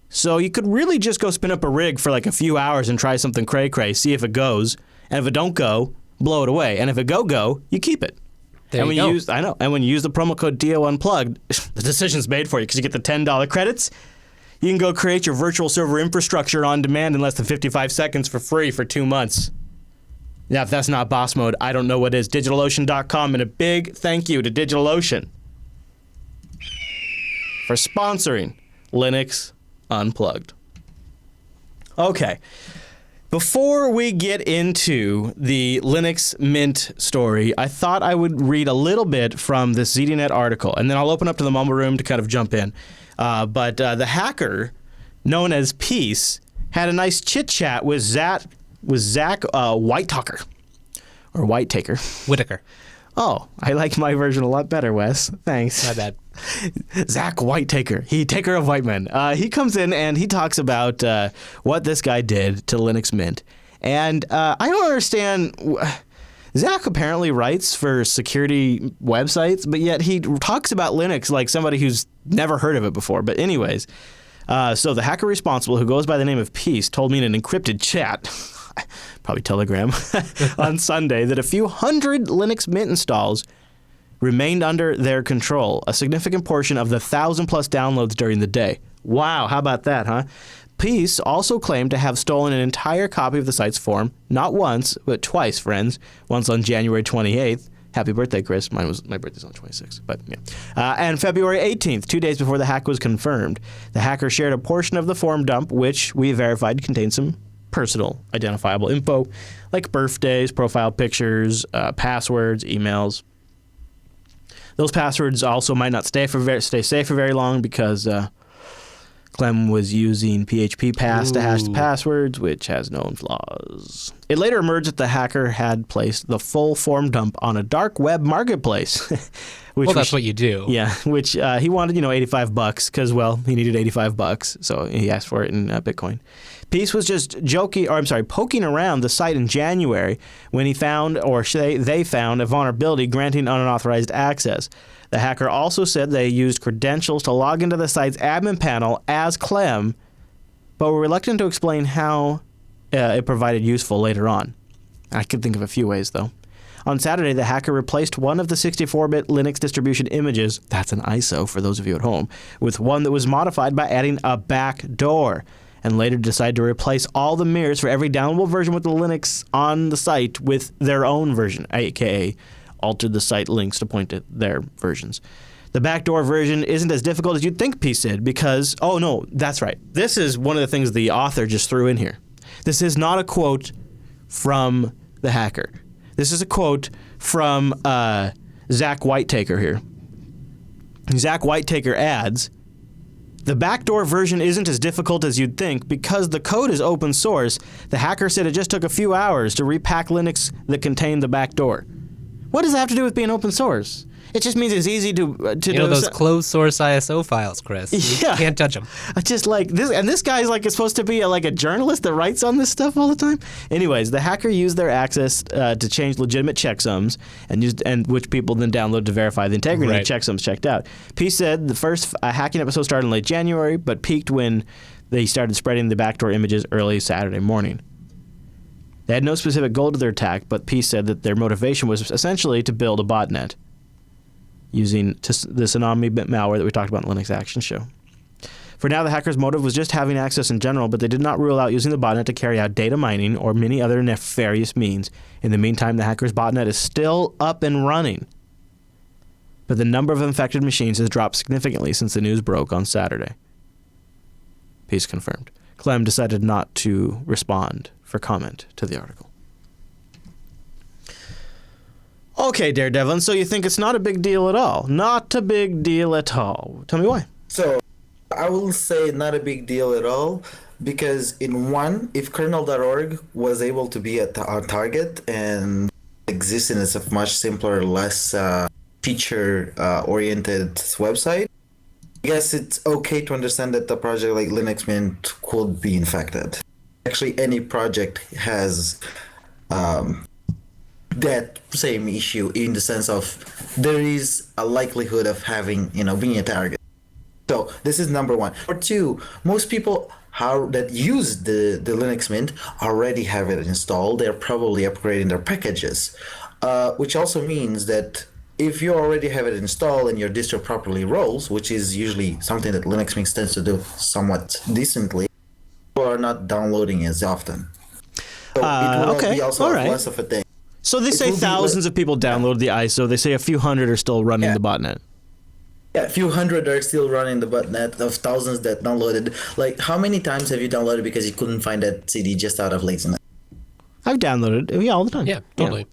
So you could really just go spin up a rig for like a few hours and try something cray-cray, see if it goes. And if it don't go, blow it away. And if it go, you keep it. There and you when go. And when you use the promo code DO Unplugged, the decision's made for you because you get the $10 credits. You can go create your virtual server infrastructure on demand in less than 55 seconds for free for 2 months. Now, if that's not boss mode, I don't know what is. DigitalOcean.com, and a big thank you to DigitalOcean for sponsoring Linux Unplugged. Okay. Before we get into the Linux Mint story, I thought I would read a little bit from this ZDNet article, and then I'll open up to the mumble room to kind of jump in. But the hacker, known as Peace, had a nice chit-chat with Zach Whitaker, or Whitaker. Whitaker. Oh, I like my version a lot better, Wes. Thanks. My bad. Zach Whitaker. He taker of white men. He comes in and he talks about what this guy did to Linux Mint. And I don't understand. Zach apparently writes for security websites, but yet he talks about Linux like somebody who's never heard of it before. But anyways, so the hacker responsible, who goes by the name of Peace, told me in an encrypted chat, probably Telegram, on Sunday that a few hundred Linux Mint installs remained under their control, a significant portion of the 1,000-plus downloads during the day. Wow, how about that, huh? Peace also claimed to have stolen an entire copy of the site's form, not once, but twice, friends. Once on January 28th. Happy birthday, Chris. My birthday's on the 26th, but yeah. And February 18th, 2 days before the hack was confirmed. The hacker shared a portion of the form dump, which we verified contained some personal identifiable info, like birthdays, profile pictures, passwords, emails. Those passwords also might not stay safe for very long because Clem was using PHP pass to hash the passwords, which has known flaws. It later emerged that the hacker had placed the full form dump on a dark web marketplace. Well, that's what you do. Yeah, which he wanted, $85 because, well, he needed $85, so he asked for it in Bitcoin. Peace was just poking around the site in January when he found, or they found, a vulnerability granting unauthorized access. The hacker also said they used credentials to log into the site's admin panel as Clem, but were reluctant to explain how it provided useful later on. I could think of a few ways, though. On Saturday, the hacker replaced one of the 64-bit Linux distribution images, that's an ISO for those of you at home, with one that was modified by adding a backdoor, and later decided to replace all the mirrors for every downloadable version with the Linux on the site with their own version, aka altered the site links to point to their versions. The backdoor version isn't as difficult as you'd think, Peace said, because, oh no, that's right. This is one of the things the author just threw in here. This is not a quote from the hacker. This is a quote from Zach Whitaker here. Zach Whitaker adds, the backdoor version isn't as difficult as you'd think because the code is open source. The hacker said it just took a few hours to repack Linux that contained the backdoor. What does that have to do with being open source? It just means it's easy to do those closed source ISO files, Chris. You can't touch them. Just like this, and this guy's like supposed to be a journalist that writes on this stuff all the time. Anyways, the hacker used their access to change legitimate checksums, and which people then download to verify the integrity of the checksums checked out. Peace said the first hacking episode started in late January, but peaked when they started spreading the backdoor images early Saturday morning. They had no specific goal to their attack, but Peace said that their motivation was essentially to build a botnet using the Tsunami malware that we talked about in the Linux Action Show. For now, the hacker's motive was just having access in general, but they did not rule out using the botnet to carry out data mining or many other nefarious means. In the meantime, the hacker's botnet is still up and running, but the number of infected machines has dropped significantly since the news broke on Saturday. Peace confirmed. Clem decided not to respond for comment to the article. Okay, Daredevil, so you think it's not a big deal at all? Not a big deal at all. Tell me why. So, I will say not a big deal at all, because if kernel.org was able to be our target and exists in a much simpler, less feature-oriented website, I guess it's okay to understand that a project like Linux Mint could be infected. Actually, any project has that same issue in the sense of there is a likelihood of having, being a target. So this is number one. Or two, most people that use the Linux Mint already have it installed. They're probably upgrading their packages, which also means that if you already have it installed and your distro properly rolls, which is usually something that Linux Mint tends to do somewhat decently, people are not downloading as often. So it will be also less of a thing. So they say thousands of people download the ISO. They say a few hundred are still running the botnet. Yeah, a few hundred are still running the botnet of thousands that downloaded. Like, how many times have you downloaded because you couldn't find that CD just out of laziness? I've downloaded it, all the time. Yeah, totally.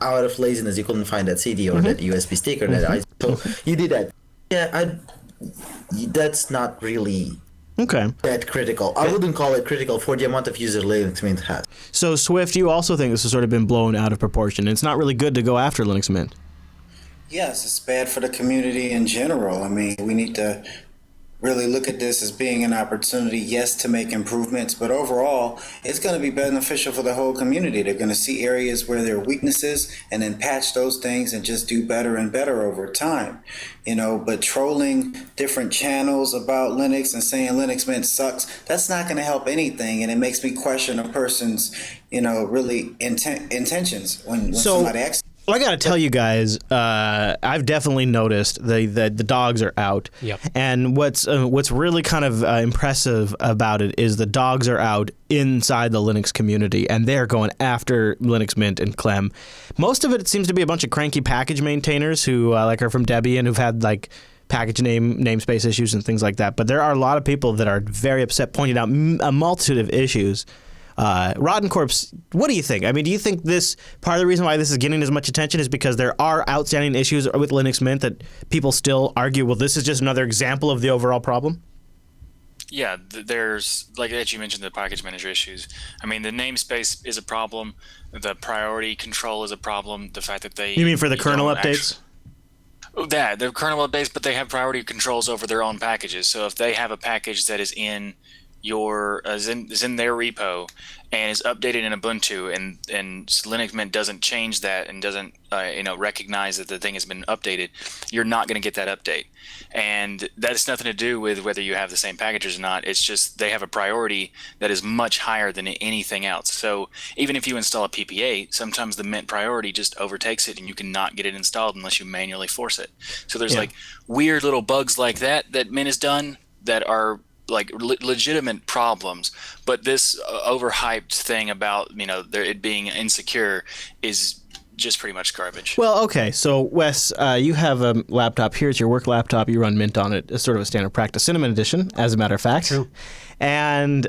Out of laziness, you couldn't find that CD or that USB stick or that ISO. So you did that. Yeah, that's not really that critical. I wouldn't call it critical for the amount of users Linux Mint has. So, Swift, you also think this has sort of been blown out of proportion. It's not really good to go after Linux Mint. Yes, it's bad for the community in general. I mean, we need to really look at this as being an opportunity, yes, to make improvements, but overall, it's going to be beneficial for the whole community. They're going to see areas where there are weaknesses and then patch those things and just do better and better over time. But trolling different channels about Linux and saying Linux Mint sucks, that's not going to help anything, and it makes me question a person's, really intentions when somebody asks. Well, I got to tell you guys, I've definitely noticed the dogs are out. Yep. And what's really kind of impressive about it is the dogs are out inside the Linux community, and they're going after Linux Mint and Clem. Most of it seems to be a bunch of cranky package maintainers who are from Debian, who've had package namespace issues and things like that. But there are a lot of people that are very upset, pointing out a multitude of issues. Rotten Corpse, what do you think? I mean, do you think this part of the reason why this is getting as much attention is because there are outstanding issues with Linux Mint that people still argue, well, this is just another example of the overall problem? Yeah, there's, like as you mentioned, the package manager issues. I mean, the namespace is a problem. The priority control is a problem. The fact that they... You mean for the kernel updates? The kernel updates, but they have priority controls over their own packages. So if they have a package that is in is in their repo and is updated in Ubuntu, and Linux Mint doesn't change that and doesn't recognize that the thing has been updated, you're not going to get that update. And that has nothing to do with whether you have the same packages or not. It's just they have a priority that is much higher than anything else. So even if you install a PPA, sometimes the Mint priority just overtakes it and you cannot get it installed unless you manually force it. So there's weird little bugs like that Mint has done that are legitimate problems, but this overhyped thing about it being insecure is just pretty much garbage. Well, okay, so Wes, you have a laptop. Here's your work laptop. You run Mint on it. It's sort of a standard practice, Cinnamon Edition, as a matter of fact. True. And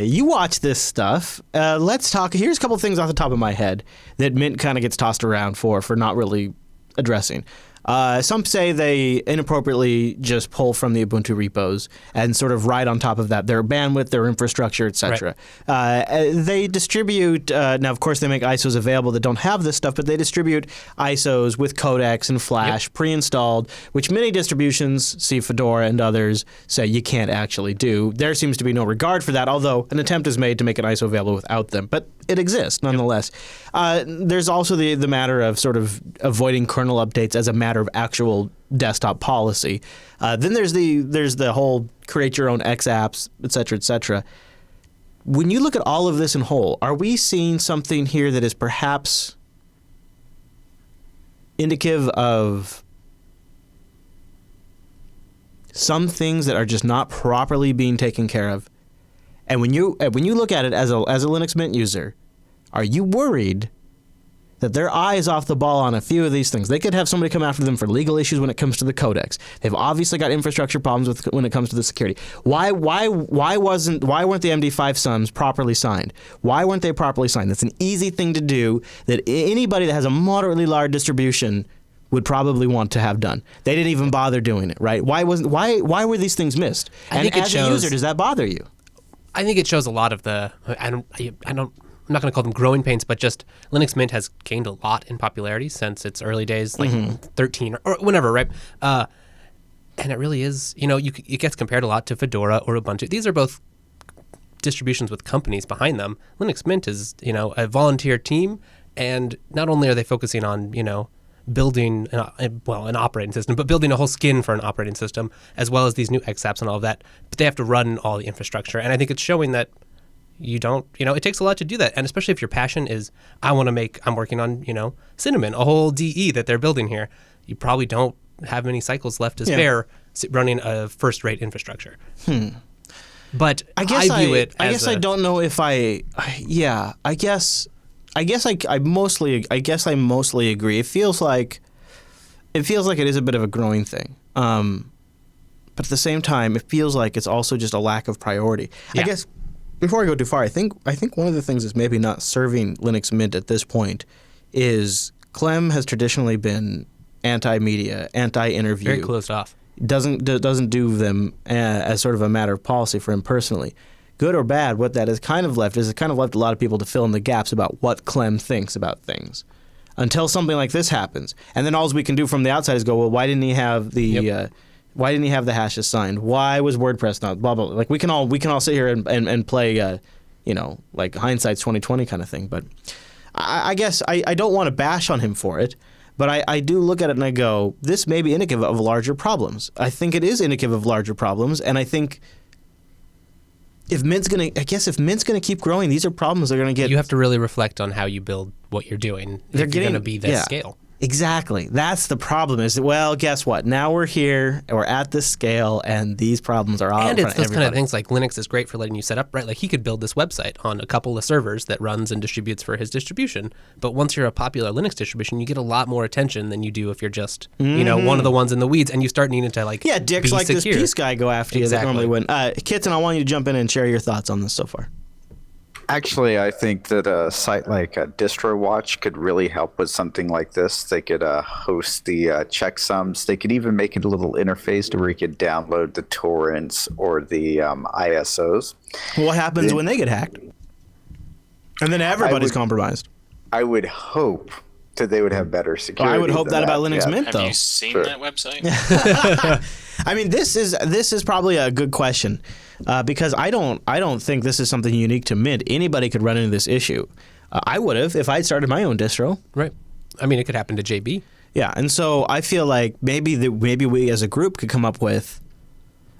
you watch this stuff. Let's talk. Here's a couple of things off the top of my head that Mint kind of gets tossed around for not really addressing. Some say they inappropriately just pull from the Ubuntu repos and sort of ride on top of that their bandwidth, their infrastructure, etc. Right. They distribute, now of course they make ISOs available that don't have this stuff, but they distribute ISOs with codecs and Flash pre-installed, which many distributions, see Fedora and others, say you can't actually do. There seems to be no regard for that, although an attempt is made to make an ISO available without them. But it exists nonetheless. There's also the matter of sort of avoiding kernel updates as a matter of actual desktop policy. Then there's the whole create your own X apps, et cetera, et cetera. When you look at all of this in whole, are we seeing something here that is perhaps indicative of some things that are just not properly being taken care of? And when you look at it as a Linux Mint user, are you worried that their eye is off the ball on a few of these things? They could have somebody come after them for legal issues when it comes to the codecs. They've obviously got infrastructure problems when it comes to the security. Why weren't the MD5 sums properly signed? Why weren't they properly signed? That's an easy thing to do that anybody that has a moderately large distribution would probably want to have done. They didn't even bother doing it, right? Why were these things missed? And as a user, does that bother you? I think it shows a lot of the I'm not going to call them growing pains, but just Linux Mint has gained a lot in popularity since its early days, like 13 or whenever, right? And it really is, it gets compared a lot to Fedora or Ubuntu. These are both distributions with companies behind them. Linux Mint is, a volunteer team, And not only are they focusing on, building an operating system, but building a whole skin for an operating system, as well as these new X apps and all of that. But they have to run all the infrastructure. And I think it's showing that you don't, it takes a lot to do that. And especially if your passion is, I'm working on, Cinnamon, a whole DE that they're building here. You probably don't have many cycles left to spare running a first-rate infrastructure. But I view it as I don't know if I mostly agree. It feels like it is a bit of a growing thing. But at the same time, it feels like it's also just a lack of priority. Yeah. I guess before I go too far, I think one of the things that's maybe not serving Linux Mint at this point is Clem has traditionally been anti-media, anti-interview. Very closed off. Doesn't do them as sort of a matter of policy for him personally. Good or bad, what that has kind of left is it kind of left a lot of people to fill in the gaps about what Clem thinks about things until something like this happens. And then all we can do from the outside is go, well, why didn't he have the hashes signed? Why was WordPress not blah blah? Like we can all sit here and play like hindsight's 2020 kind of thing. But I guess I don't want to bash on him for it. But I do look at it and I go, this may be indicative of larger problems. I think it is indicative of larger problems, and I think if Mint's gonna keep growing, these are problems they're gonna get. You have to really reflect on how you build what you're doing. You're gonna be this scale. Exactly. That's the problem. Is that, well, guess what? Now we're here, we're at this scale, and these problems are all. And it's those kind of things like Linux is great for letting you set up, right? Like he could build this website on a couple of servers that runs and distributes for his distribution. But once you're a popular Linux distribution, you get a lot more attention than you do if you're just, one of the ones in the weeds, and you start needing to dicks like secure. This Peace guy go after you that normally wouldn't. Kitten, I want you to jump in and share your thoughts on this so far. Actually, I think that a site like DistroWatch could really help with something like this. They could host the checksums. They could even make it a little interface to where you could download the torrents or the ISOs. What happens when they get hacked? And then everybody's compromised. I would hope that they would have better security. I would hope that about Linux Mint, though. Have you seen that website? I mean, this is probably a good question. Because I don't think this is something unique to Mint. Anybody could run into this issue. I would have if I'd started my own distro. Right. I mean, it could happen to JB. Yeah, and so I feel like maybe we as a group could come up with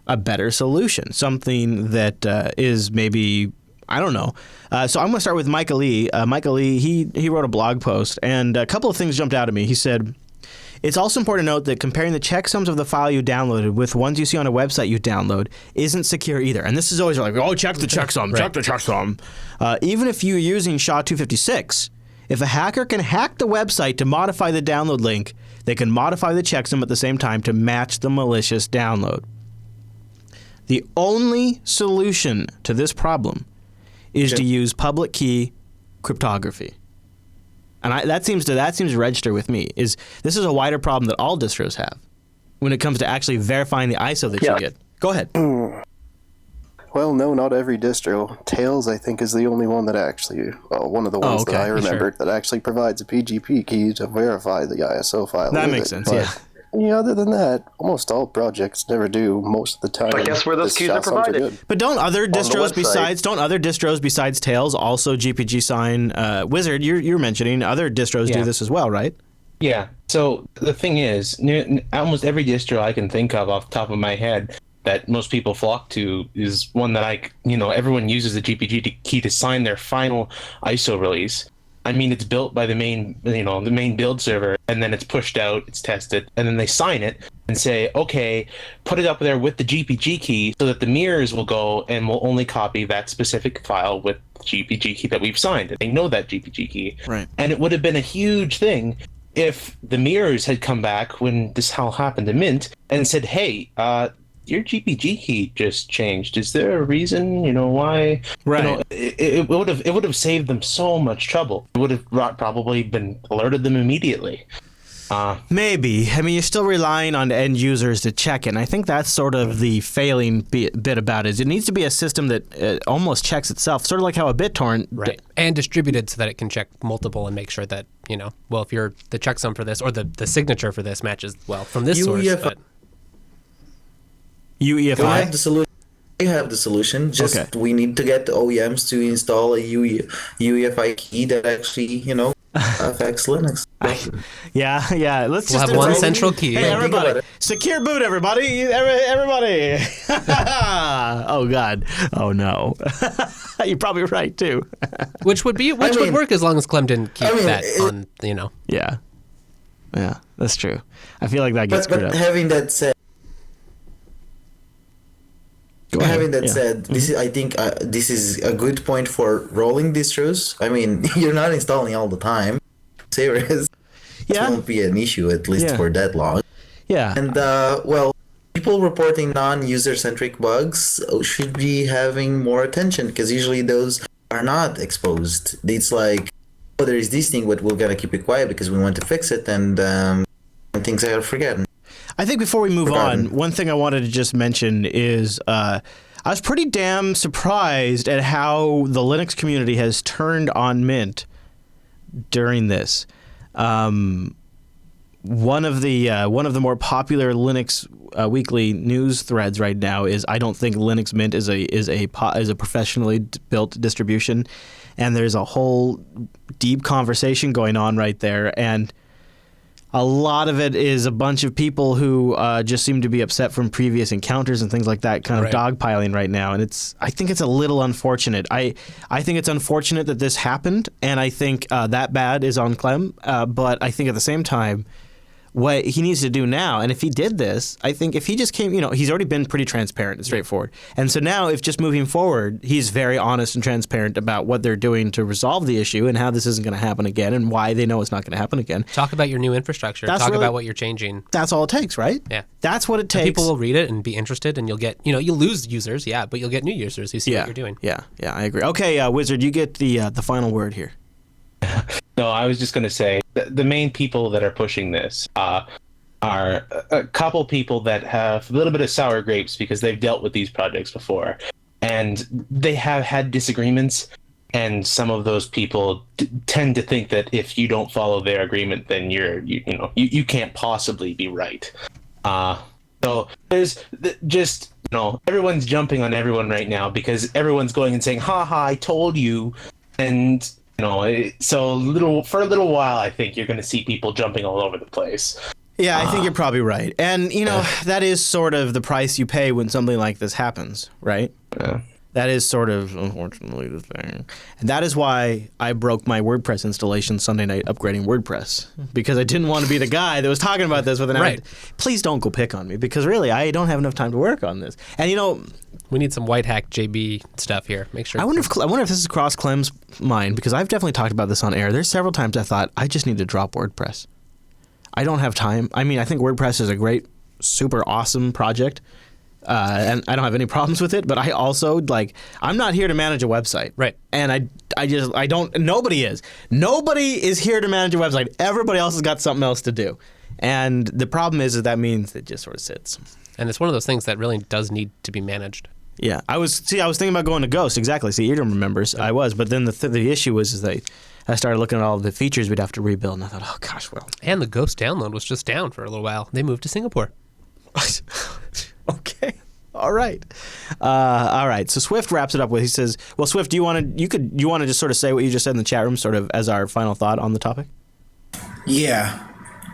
a better solution, something that is maybe, I don't know. So I'm going to start with Michael Lee. Michael Lee, he wrote a blog post, and a couple of things jumped out at me. He said, it's also important to note that comparing the checksums of the file you downloaded with ones you see on a website you download isn't secure either. And this is always like, oh, check the checksum, right. Check the checksum. Even if you're using SHA-256, if a hacker can hack the website to modify the download link, they can modify the checksum at the same time to match the malicious download. The only solution to this problem is to use public key cryptography. And that seems to register with me. This is a wider problem that all distros have when it comes to actually verifying the ISO that you get. Go ahead. Well, no, not every distro. Tails, I think, is the only one that actually, one of the ones that I remembered that actually provides a PGP key to verify the ISO file. That makes sense, yeah. Other than that, almost all projects never do most of the time. But guess where those keys are provided? But don't other distros besides Tails also GPG sign? Wizard, you're mentioning other distros do this as well, right? Yeah. So the thing is, almost every distro I can think of off the top of my head that most people flock to is one that everyone uses the GPG key to sign their final ISO release. I mean, it's built by the main build server, and then it's pushed out, it's tested, and then they sign it and say, okay, put it up there with the GPG key so that the mirrors will go and will only copy that specific file with the GPG key that we've signed. And they know that GPG key. Right. And it would have been a huge thing if the mirrors had come back when this all happened to Mint and said, hey, your GPG key just changed. Is there a reason, why? Right. It would have saved them so much trouble. It would have probably been alerted them immediately. Maybe. I mean, you're still relying on end users to check it. And I think that's sort of the failing bit about it. It needs to be a system that almost checks itself, sort of like how a BitTorrent... Right. And distributed so that it can check multiple and make sure that, if you're the checksum for this or the signature for this matches, from this source. But... UEFI? We have the solution. Just we need to get the OEMs to install a UEFI key that actually, FX Linux. Yeah. Let's We'll just have one central key. Hey, everybody, secure boot, everybody, everybody. Oh God. Oh no. You're probably right too. Which would work as long as Clem didn't keep that on. Yeah, that's true. I feel like that gets screwed up. Having that said, Mm-hmm. this is, I think this is a good point for rolling distros. I mean, you're not installing all the time. Serious. It won't be an issue, at least for that long. Yeah. And, people reporting non-user-centric bugs should be having more attention, because usually those are not exposed. It's like, oh, there is this thing, but we're going to keep it quiet because we want to fix it, and things are forgotten. I think before we move on, one thing I wanted to just mention is I was pretty damn surprised at how the Linux community has turned on Mint during this. One of the more popular Linux weekly news threads right now is I don't think Linux Mint is a professionally built distribution, and there's a whole deep conversation going on right there, and a lot of it is a bunch of people who just seem to be upset from previous encounters and things like that, kind of dogpiling right now. And I think it's a little unfortunate. I think it's unfortunate that this happened, and I think that bad is on Clem. But I think at the same time, what he needs to do now, and if he did this, I think if he just came, he's already been pretty transparent and straightforward. And so now if just moving forward, he's very honest and transparent about what they're doing to resolve the issue and how this isn't going to happen again and why they know it's not going to happen again. Talk about your new infrastructure. Talk about what you're changing. That's all it takes, right? Yeah. That's what it takes. And people will read it and be interested, and you'll get, you'll lose users, but you'll get new users who see what you're doing. Yeah, I agree. Okay, Wizard, you get the final word here. No, I was just going to say the main people that are pushing this are a couple people that have a little bit of sour grapes because they've dealt with these projects before, and they have had disagreements, and some of those people tend to think that if you don't follow their agreement, then you can't possibly be right. So there's just everyone's jumping on everyone right now because everyone's going and saying, "Ha ha, I told you," and so for a little while, I think you're going to see people jumping all over the place. Yeah, I think you're probably right. And, that is sort of the price you pay when something like this happens, right? Yeah. That is sort of, unfortunately, the thing. And that is why I broke my WordPress installation Sunday night upgrading WordPress. Because I didn't want to be the guy that was talking about this with an hour. Please don't go pick on me, because really, I don't have enough time to work on this. And, we need some white hat JB stuff here. Make sure. I wonder if this is across Clem's mind, because I've definitely talked about this on air. There's several times I thought, I just need to drop WordPress. I don't have time. I mean, I think WordPress is a great, super awesome project, and I don't have any problems with it. But I also I'm not here to manage a website, right? And I don't. Nobody is. Nobody is here to manage a website. Everybody else has got something else to do, and the problem is that means it just sort of sits. And it's one of those things that really does need to be managed. Yeah, I was thinking about going to Ghost. Exactly. See, Edom remembers. I was, but then the issue was that I started looking at all the features we'd have to rebuild, and I thought, oh gosh, well. And the Ghost download was just down for a little while. They moved to Singapore. Okay. All right. All right. So Swift wraps it up with, he says, well, Swift, do you want to just sort of say what you just said in the chat room, sort of as our final thought on the topic? Yeah.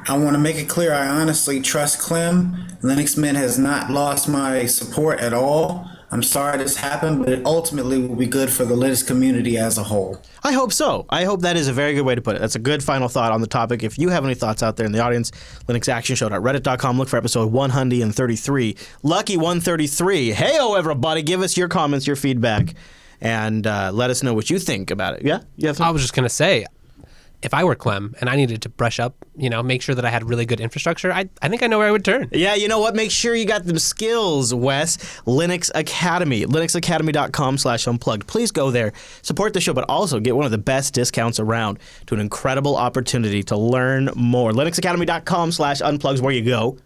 I want to make it clear, I honestly trust Clem. Linux Mint has not lost my support at all. I'm sorry this happened, but it ultimately will be good for the Linux community as a whole. I hope so. I hope that is a very good way to put it. That's a good final thought on the topic. If you have any thoughts out there in the audience, linuxactionshow.reddit.com. Look for episode 133. Lucky 133. Hey-o, everybody. Give us your comments, your feedback, and let us know what you think about it. Yeah? I was just going to say, if I were Clem and I needed to brush up, make sure that I had really good infrastructure, I think I know where I would turn. Yeah, you know what? Make sure you got them skills, Wes. Linux Academy. linuxacademy.com/unplugged. Please go there, support the show, but also get one of the best discounts around to an incredible opportunity to learn more. linuxacademy.com/unplugged is where you go.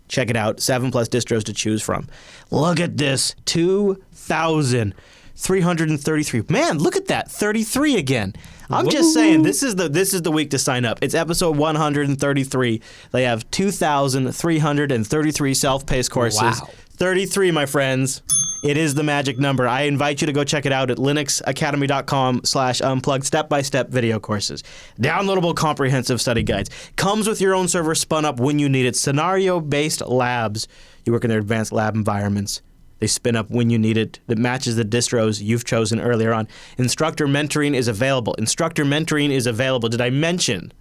Check it out. 7+ distros to choose from. Look at this. 2,333. Man, look at that. 33 again. I'm just saying, this is the week to sign up. It's episode 133. They have 2,333 self-paced courses. Wow. 33, my friends. It is the magic number. I invite you to go check it out at linuxacademy.com/unplugged, step-by-step video courses. Downloadable comprehensive study guides. Comes with your own server spun up when you need it. Scenario-based labs. You work in their advanced lab environments. They spin up when you need it. That matches the distros you've chosen earlier on. Instructor mentoring is available. Instructor mentoring is available. Did I mention?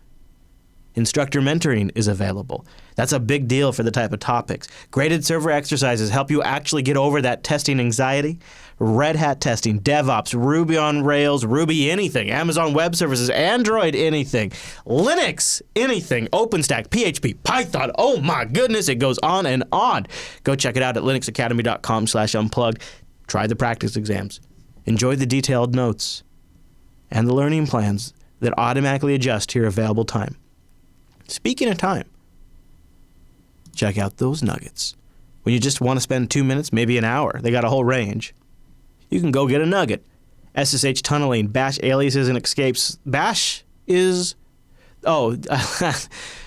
Instructor mentoring is available. That's a big deal for the type of topics. Graded server exercises help you actually get over that testing anxiety. Red Hat testing, DevOps, Ruby on Rails, Ruby anything, Amazon Web Services, Android anything, Linux anything, OpenStack, PHP, Python. Oh my goodness, it goes on and on. Go check it out at linuxacademy.com/unplugged. Try the practice exams. Enjoy the detailed notes and the learning plans that automatically adjust to your available time. Speaking of time, check out those nuggets. When you just want to spend 2 minutes, maybe an hour, they got a whole range. You can go get a nugget. SSH tunneling, bash aliases and escapes. Bash is... Oh,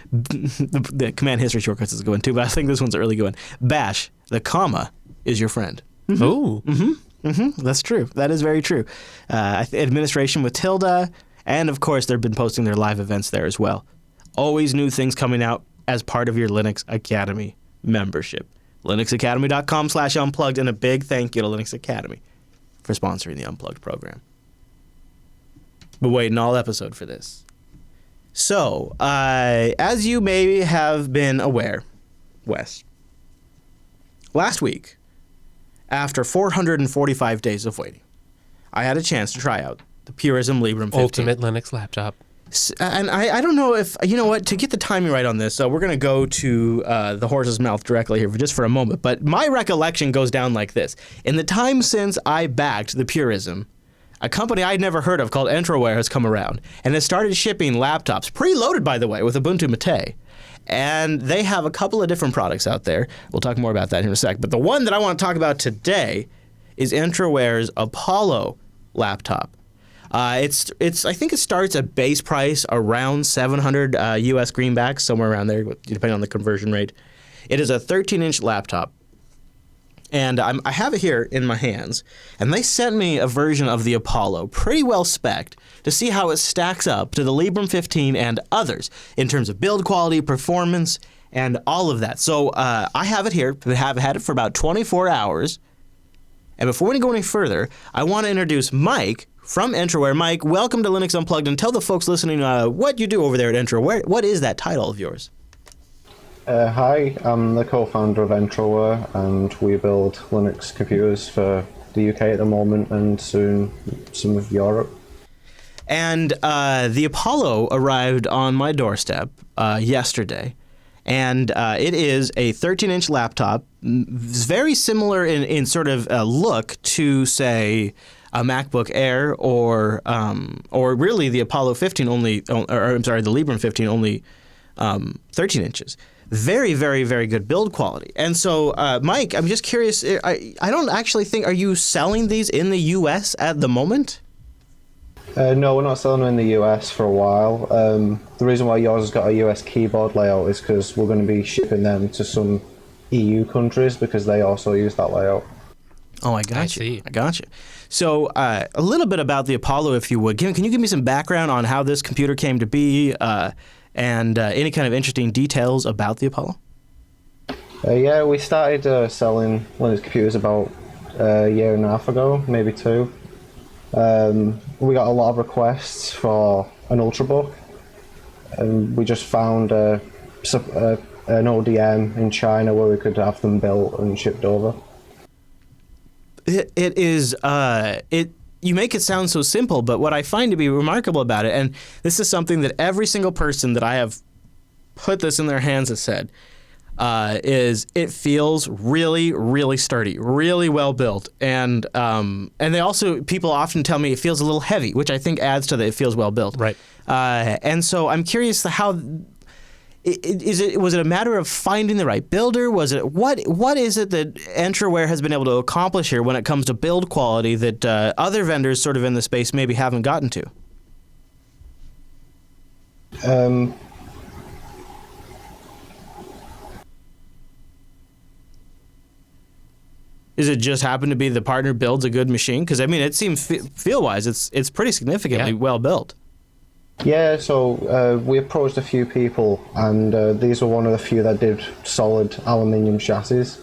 the command history shortcuts is a good one too, but I think this one's a really good one. Bash, the comma, is your friend. Mm-hmm. Ooh. Mm-hmm. Mm-hmm. That's true. That is very true. Administration with tilde, and of course they've been posting their live events there as well. Always new things coming out as part of your Linux Academy membership. linuxacademy.com/unplugged, and a big thank you to Linux Academy for sponsoring the Unplugged program. Been waiting all episode for this. So, as you may have been aware, Wes, last week, after 445 days of waiting, I had a chance to try out the Purism Librem 15. Ultimate Linux laptop. And I don't know if, you know what, to get the timing right on this, we're going to go to the horse's mouth directly here just for a moment. But my recollection goes down like this. In the time since I backed the Purism, a company I'd never heard of called Entroware has come around and has started shipping laptops, preloaded, by the way, with Ubuntu Mate. And they have a couple of different products out there. We'll talk more about that in a sec. But the one that I want to talk about today is Entroware's Apollo laptop. I think it starts at base price around 700 US greenbacks, somewhere around there, depending on the conversion rate. It is a 13-inch laptop, and I have it here in my hands. And they sent me a version of the Apollo, pretty well spec'd, to see how it stacks up to the Librem 15 and others in terms of build quality, performance, and all of that. So I have it here. I have had it for about 24 hours. And before we go any further, I want to introduce Mike from Entroware. Mike, welcome to Linux Unplugged, and tell the folks listening what you do over there at Entroware. What is that title of yours? Hi, I'm the co-founder of Entroware, and we build Linux computers for the UK at the moment, and soon some of Europe. And the Apollo arrived on my doorstep yesterday, and it is a 13-inch laptop, very similar in sort of look to, say, a MacBook Air or really the Apollo 15 only, or I'm sorry, the Librem 15 only 13 inches. Very, very, very good build quality. And so, Mike, I'm just curious, I don't actually think, are you selling these in the US at the moment? No, we're not selling them in the US for a while. The reason why yours has got a US keyboard layout is because we're going to be shipping them to some EU countries because they also use that layout. Oh, I got you. I got you. So a little bit about the Apollo, if you would. Can you give me some background on how this computer came to be and any kind of interesting details about the Apollo? Yeah, we started selling Linux computers about a year and a half ago, maybe two. We got a lot of requests for an Ultrabook, and we just found an ODM in China where we could have them built and shipped over. It is, you make it sound so simple, but what I find to be remarkable about it, and this is something that every single person that I have put this in their hands has said, is it feels really, really sturdy, really well built. And they also, people often tell me it feels a little heavy, which I think adds to the it feels well built. Right. And so I'm curious how... Was it a matter of finding the right builder? Was it what is it that Entroware has been able to accomplish here when it comes to build quality that other vendors sort of in the space maybe haven't gotten to? Is it just happen to be the partner builds a good machine? Because I mean, it seems feel-wise, it's pretty significantly well built. Yeah, so we approached a few people, and these were one of the few that did solid aluminium chassis.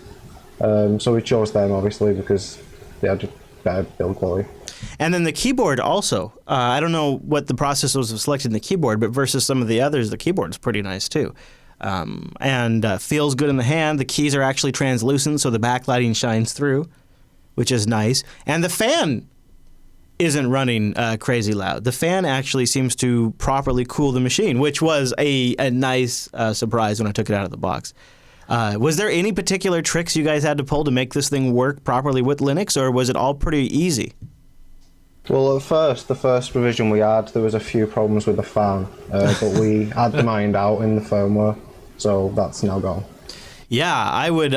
So we chose them, obviously, because they had better build quality. And then the keyboard also. I don't know what the process was of selecting the keyboard, but versus some of the others, the keyboard is pretty nice too. And feels good in the hand. The keys are actually translucent, so the backlighting shines through, which is nice. And the fan isn't running crazy loud. The fan actually seems to properly cool the machine, which was a nice surprise when I took it out of the box. Was there any particular tricks you guys had to pull to make this thing work properly with Linux, or was it all pretty easy? Well, at first, the first revision we had, there was a few problems with the fan, but we had them ironed out in the firmware, so that's now gone. Yeah, I would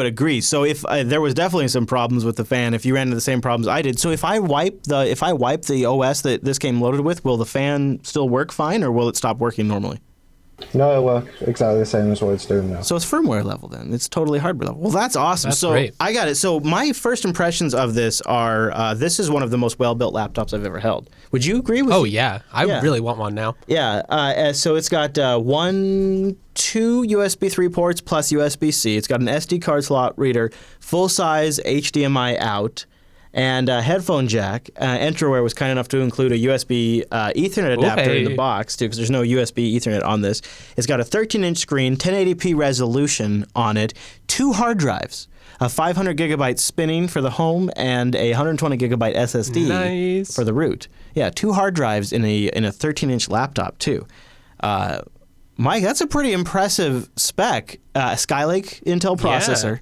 agree. So if there was definitely some problems with the fan, if you ran into the same problems I did. So if I wipe the OS that this came loaded with, will the fan still work fine, or will it stop working normally? No, it'll work exactly the same as what it's doing now. So it's firmware level then. It's totally hardware level. Well, that's awesome. That's so great. I got it. So my first impressions of this are this is one of the most well-built laptops I've ever held. Would you agree with? Oh yeah, I really want one now. Yeah. So it's got two USB 3 ports plus USB-C. It's got an SD card slot reader, full-size HDMI out, and a headphone jack. Entroware was kind enough to include a USB Ethernet adapter in the box, too, because there's no USB Ethernet on this. It's got a 13-inch screen, 1080p resolution on it, 2 hard drives, a 500 gigabyte spinning for the home, and a 120 gigabyte SSD for the root. Yeah, 2 hard drives in a 13-inch laptop, too. Mike, that's a pretty impressive spec. Skylake Intel processor,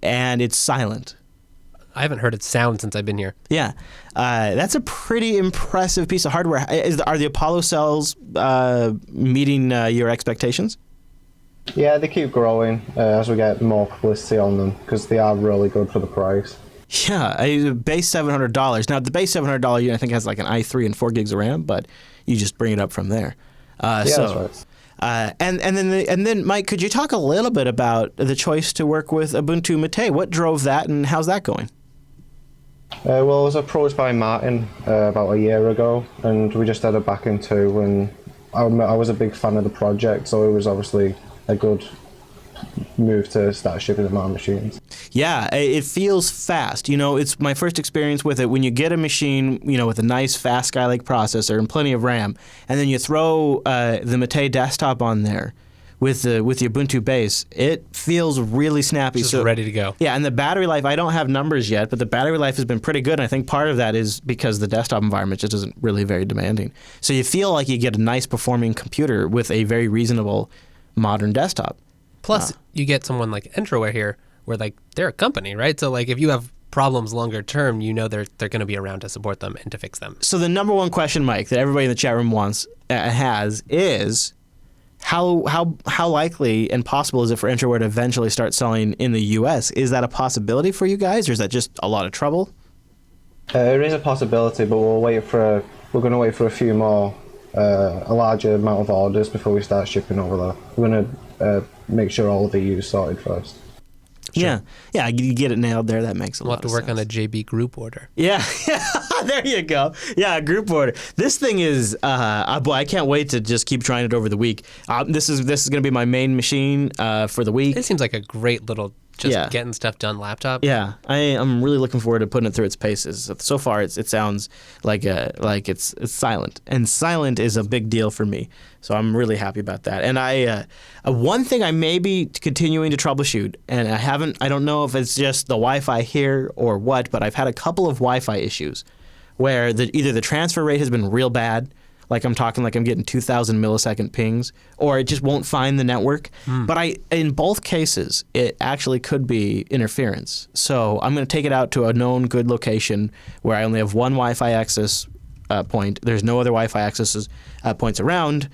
and it's silent. I haven't heard it sound since I've been here. Yeah, that's a pretty impressive piece of hardware. Are the Apollo cells meeting your expectations? Yeah, they keep growing as we get more publicity on them, because they are really good for the price. Yeah, base $700. Now, the base $700 unit, I think, has like an i3 and 4 gigs of RAM, but you just bring it up from there. That's right. And then, Mike, could you talk a little bit about the choice to work with Ubuntu Mate? What drove that, and how's that going? Well, I was approached by Martin about a year ago, and we just headed back into, and I was a big fan of the project, so it was obviously a good move to start shipping them on machines. Yeah, it feels fast. You know, it's my first experience with it. When you get a machine, you know, with a nice fast Skylake processor and plenty of RAM, and then you throw the Mate desktop on there with the Ubuntu base, it feels really snappy. Just ready to go. Yeah, and the battery life, I don't have numbers yet, but the battery life has been pretty good, and I think part of that is because the desktop environment just isn't really very demanding. So you feel like you get a nice performing computer with a very reasonable modern desktop. Plus, you get someone like Entroware here, where like they're a company, right? So like if you have problems longer term, you know they're going to be around to support them and to fix them. So the number one question, Mike, that everybody in the chat room has is how likely and possible is it for Entroware to eventually start selling in the U.S.? Is that a possibility for you guys, or is that just a lot of trouble? It is a possibility, but we're going to wait for a few more, a larger amount of orders before we start shipping over there. We're going to make sure all of the EU is sorted first. Sure. Yeah, you get it nailed there. That makes a lot of sense. We'll have to work on a JB group order. Yeah, there you go. Yeah, group order. This thing is, boy, I can't wait to just keep trying it over the week. This is going to be my main machine for the week. It seems like a great little getting stuff done laptop. Yeah, I'm really looking forward to putting it through its paces. So far, it sounds like it's silent, and silent is a big deal for me. So I'm really happy about that. And one thing I may be continuing to troubleshoot, and I don't know if it's just the Wi-Fi here or what, but I've had a couple of Wi-Fi issues where either the transfer rate has been real bad, like I'm getting 2,000 millisecond pings, or it just won't find the network. But in both cases, it actually could be interference. So I'm going to take it out to a known good location where I only have one Wi-Fi access point. There's no other Wi-Fi access points around,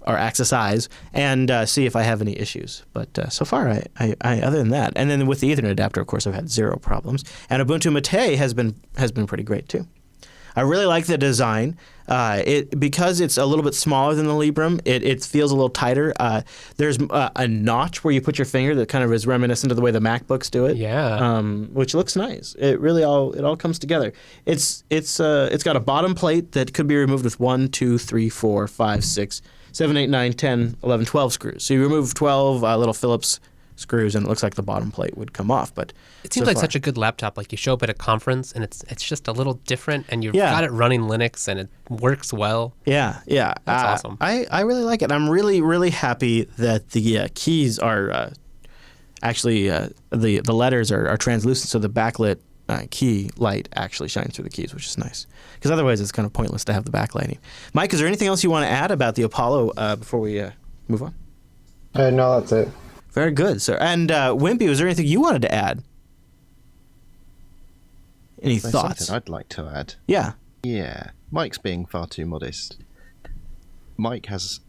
or access eyes, and see if I have any issues. But so far, I other than that, and then with the Ethernet adapter, of course, I've had zero problems. And Ubuntu Mate has been pretty great too. I really like the design. Because it's a little bit smaller than the Librem, it feels a little tighter. There's a notch where you put your finger that kind of is reminiscent of the way the MacBooks do it. Yeah. Which looks nice. It really all comes together. It's got a bottom plate that could be removed with 1, 2, 3, 4, 5, 6, 7, 8, 9, 10, 11, 12 screws. So you remove 12 little Phillips screws, and it looks like the bottom plate would come off. But it seems like such a good laptop. Like you show up at a conference, and it's just a little different, and you've got it running Linux, and it works well. Yeah. That's awesome. I really like it. I'm really, really happy that the keys are actually the letters are translucent, so the backlit key light actually shines through the keys, which is nice. Because otherwise, it's kind of pointless to have the backlighting. Mike, is there anything else you want to add about the Apollo before we move on? No, that's it. Very good, sir. And Wimpy, was there anything you wanted to add? Any There's thoughts? something I'd like to add. Yeah. Yeah. Mike's being far too modest. Mike has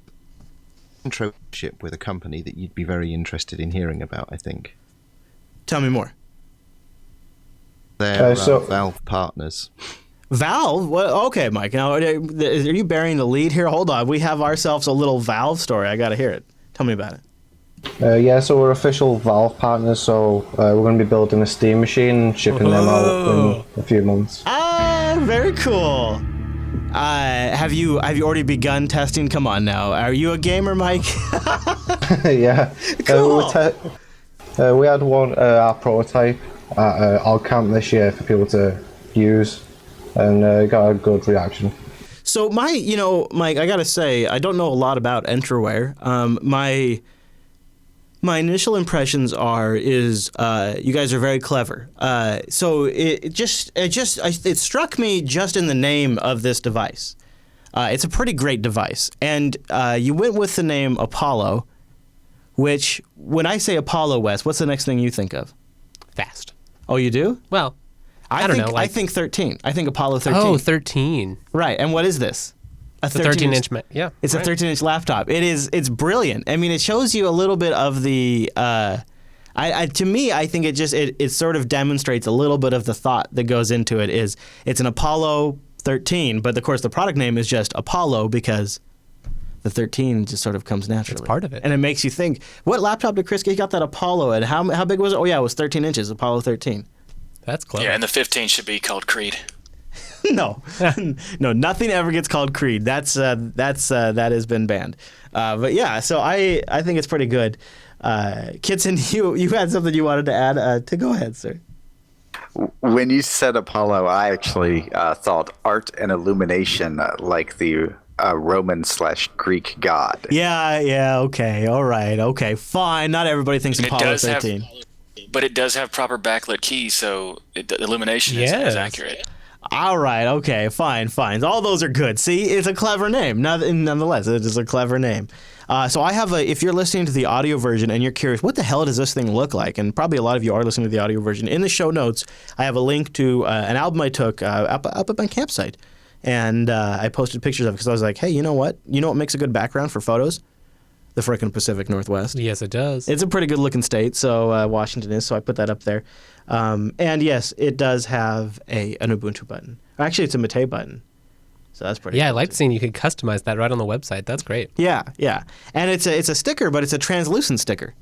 internship with a company that you'd be very interested in hearing about, I think. Tell me more. They're Valve partners. Valve? Well, okay, Mike. Now, are you burying the lead here? Hold on. We have ourselves a little Valve story. I got to hear it. Tell me about it. So we're official Valve partners, so we're going to be building a Steam machine and shipping them out in a few months. Ah, very cool. Have you already begun testing? Come on now. Are you a gamer, Mike? Yeah. Cool. We had our prototype at our camp this year for people to use, and got a good reaction. So Mike, I gotta say, I don't know a lot about Entroware. My initial impressions is you guys are very clever. So it struck me just in the name of this device. It's a pretty great device, and you went with the name Apollo, which when I say Apollo, Wes, what's the next thing you think of? Fast. Oh, you do? Well, I don't know. I think 13. I think Apollo 13. Oh, 13. Right. And what is this? A 13-inch. Yeah. It's a 13-inch laptop. It's brilliant. I mean, it shows you a little bit of the. To me, I think it sort of demonstrates a little bit of the thought that goes into it. It's an Apollo 13, but of course the product name is just Apollo because the 13 just sort of comes naturally. It's part of it. And it makes you think, what laptop did Chris get? He got that Apollo, and how big was it? Oh yeah, it was 13 inches, Apollo 13. That's clever. Yeah, and the 15 should be called Creed. No, nothing ever gets called Creed. That has been banned. But yeah, so I think it's pretty good. Kitson, you had something you wanted to add? To go ahead, sir. When you said Apollo, I actually thought art and illumination, like the Roman/Greek god. Yeah. Okay. All right. Okay. Fine. Not everybody thinks Apollo 13. But it does have proper backlit keys, so illumination is accurate. All right. Okay. Fine. All those are good. See, it's a clever name. Nonetheless, it is a clever name. So I have if you're listening to the audio version and you're curious, what the hell does this thing look like? And probably a lot of you are listening to the audio version. In the show notes, I have a link to an album I took up at my campsite. And I posted pictures of it because I was like, hey, you know what? You know what makes a good background for photos? The frickin' Pacific Northwest. Yes, it does. It's a pretty good looking state, so Washington is, so I put that up there. And yes, it does have an Ubuntu button. Actually, it's a Mate button. So that's pretty cool. I liked seeing you could customize that right on the website. That's great. Yeah. And it's a sticker, but it's a translucent sticker.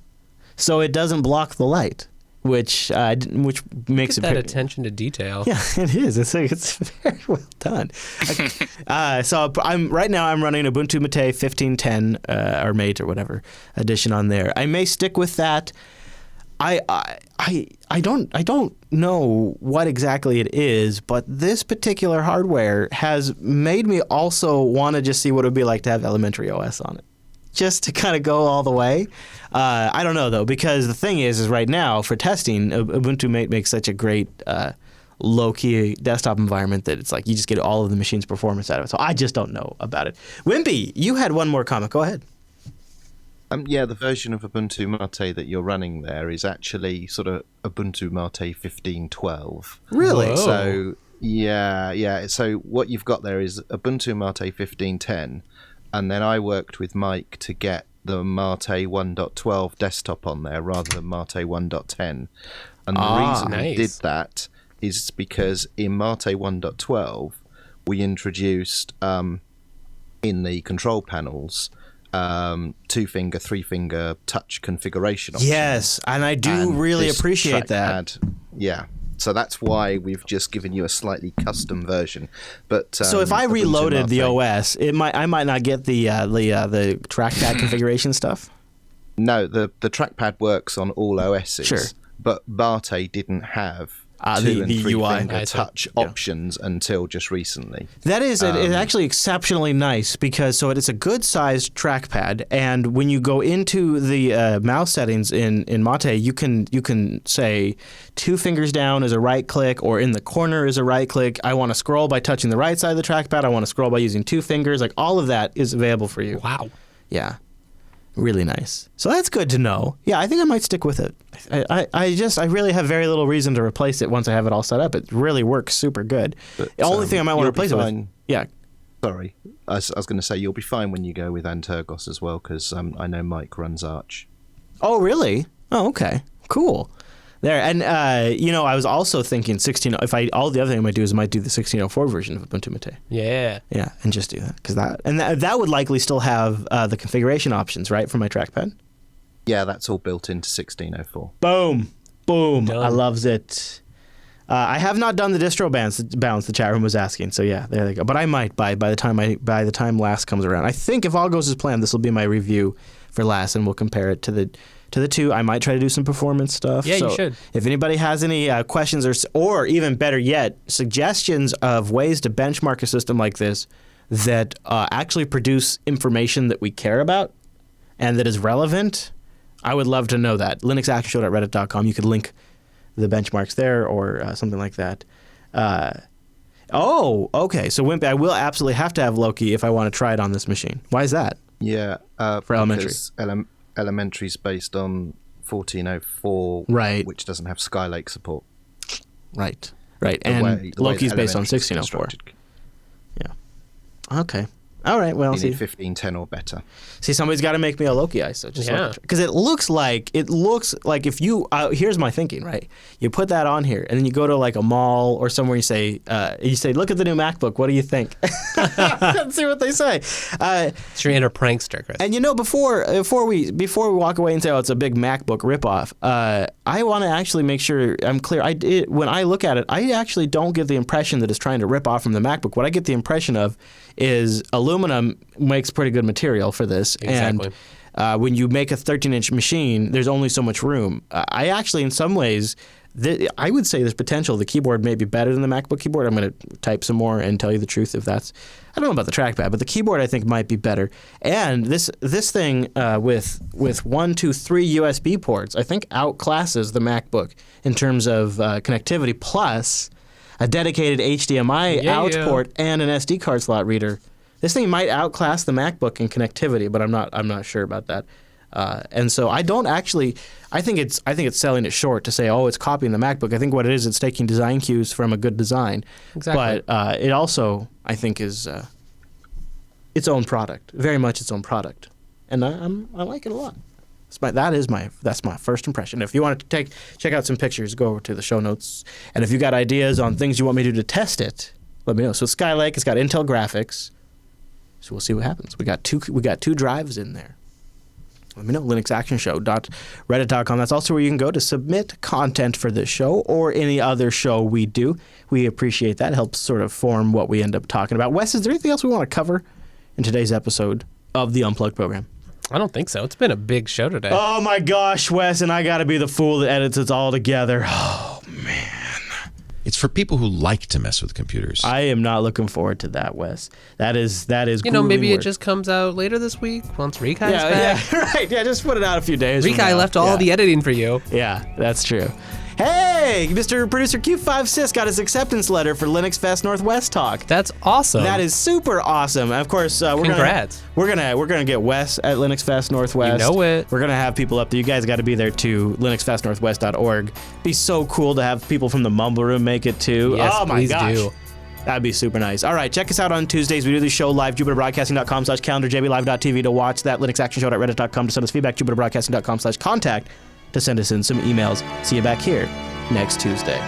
So it doesn't block the light, which makes Look at that attention to detail. Yeah, it is. It's very well done. So I'm running Ubuntu Mate 15.10 or Mate or whatever edition on there. I may stick with that. I don't know what exactly it is, but this particular hardware has made me also want to just see what it would be like to have elementary OS on it. Just to kind of go all the way. I don't know, though, because the thing is right now, for testing, Ubuntu Mate makes such a great low-key desktop environment that it's like you just get all of the machine's performance out of it. So I just don't know about it. Wimpy, you had one more comment. Go ahead. The version of Ubuntu Mate that you're running there is actually sort of Ubuntu Mate 15.12. Really? Whoa. So, yeah. So what you've got there is Ubuntu Mate 15.10. And then I worked with Mike to get the Mate 1.12 desktop on there rather than Mate 1.10. And the reason we did that is because in Mate 1.12, we introduced in the control panels 2-finger, 3-finger touch configuration options. Yes, and I do really appreciate that. Yeah. So that's why we've just given you a slightly custom version. But so if I reloaded the OS, I might not get the trackpad configuration stuff. No, the trackpad works on all OSs. Sure. But Mate didn't have 2 and 3-finger touch options until just recently. That is it's actually exceptionally nice because it's a good sized trackpad, and when you go into the mouse settings in Mate, you can say 2 fingers down is a right click, or in the corner is a right click. I want to scroll by touching the right side of the trackpad. I want to scroll by using 2 fingers. Like, all of that is available for you. Wow. Yeah. Really nice. So that's good to know. Yeah, I think I might stick with it. I really have very little reason to replace it once I have it all set up. It really works super good. But, the only thing I might want to replace it with... Yeah. Sorry. I was going to say, you'll be fine when you go with Antergos as well, because I know Mike runs Arch. Oh, really? Oh, okay. Cool. There. And, I was also thinking all the other thing I might do is I might do the 1604 version of Ubuntu Mate. Yeah. Yeah, and just do that. Because that would likely still have the configuration options, right, for my trackpad? Yeah, that's all built into 1604. Boom. Boom. Done. I loves it. I have not done the distro balance the chat room was asking, so yeah, there they go. But I might by the time LAS comes around. I think if all goes as planned, this will be my review for LAS, and we'll compare it to the 2. I might try to do some performance stuff. Yeah, so you should. If anybody has any questions or even better yet, suggestions of ways to benchmark a system like this that actually produce information that we care about and that is relevant, I would love to know that. linuxactionshow.reddit.com. You could link the benchmarks there or something like that. Okay. So Wimpy, I will absolutely have to have Loki if I want to try it on this machine. Why is that? Yeah. For elementary. Elementary is based on 1404, right, which doesn't have Skylake support. Right. And Loki's based on 1604. Yeah. Okay. All right. Well, you need 1510 or better. See, somebody's got to make me a Loki ISO. Because it looks like if you here's my thinking, right? You put that on here, and then you go to like a mall or somewhere. You say, look at the new MacBook. What do you think? Let's see what they say. It's your inner prankster, Chris. And before we walk away and say, oh, it's a big MacBook ripoff, I want to actually make sure I'm clear. When I look at it, I actually don't get the impression that it's trying to rip off from the MacBook. What I get the impression of is aluminum makes pretty good material for this. Exactly. And when you make a 13-inch machine, there's only so much room. I actually, in some ways, I would say there's potential. The keyboard may be better than the MacBook keyboard. I'm going to type some more and tell you the truth if that's... I don't know about the trackpad, but the keyboard I think might be better. And this thing with 1, 2, 3 USB ports, I think outclasses the MacBook in terms of connectivity, plus a dedicated HDMI out port and an SD card slot reader. This thing might outclass the MacBook in connectivity, but I'm not sure about that. And so I don't actually. I think it's selling it short to say, oh, it's copying the MacBook. I think what it is, it's taking design cues from a good design. Exactly. But it also, I think, is its own product, very much its own product, and I like it a lot. That's my first impression. If you want to check out some pictures, go over to the show notes. And if you got ideas on things you want me to do to test it, let me know. So Skylake, it's got Intel graphics. So we'll see what happens. We got two drives in there. Let me know. linuxactionshow.reddit.com. That's also where you can go to submit content for this show or any other show we do. We appreciate that. It helps sort of form what we end up talking about. Wes, is there anything else we want to cover in today's episode of the Unplugged program? I don't think so. It's been a big show today. Oh my gosh, Wes, and I got to be the fool that edits it all together. Oh, man. It's for people who like to mess with computers. I am not looking forward to that, Wes. That is maybe work. It just comes out later this week once Rikai's back. Yeah, right. Yeah, just put it out a few days. Rikai left all the editing for you. Yeah, that's true. Hey, Mr. Producer Q5 got his acceptance letter for Linux Fest Northwest Talk. That's awesome. That is super awesome. And of course, congrats. We're gonna get Wes at Linux Fest Northwest. You know it. We're gonna have people up there. You guys got to be there too. LinuxFestNorthwest.org. Be so cool to have people from the Mumble Room make it too. Yes, oh my please gosh. do. That'd be super nice. All right, check us out on Tuesdays. We do the show live, jupiterbroadcasting.com/calendar, jblive.tv to watch that, linuxactionshow.reddit.com to send us feedback, jupiterbroadcasting.com/contact to send us in some emails. See you back here next Tuesday.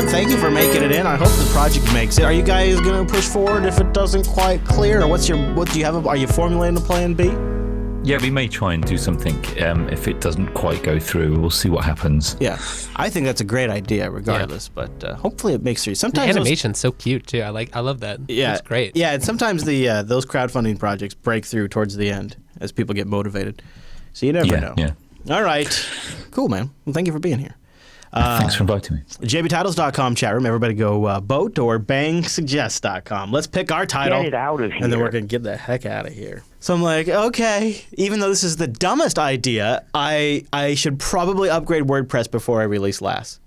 thank you for making it in. I hope the project makes it. Are you guys going to push forward if it doesn't quite clear? Or what do you have? Are you formulating a plan B? Yeah, we may try and do something. If it doesn't quite go through, we'll see what happens. Yeah, I think that's a great idea, regardless. Yeah. But hopefully, it makes sense. Sometimes the animation's so cute too. I love that. Yeah, it's great. Yeah, and sometimes those crowdfunding projects break through towards the end as people get motivated. So you never know. Yeah. All right, cool, man. Well, thank you for being here. Thanks for inviting me. JBTitles.com chat room. Everybody go vote or bangsuggest.com. Let's pick our title. Get it out of here. And then we're going to get the heck out of here. So I'm like, okay, even though this is the dumbest idea, I should probably upgrade WordPress before I release LAS.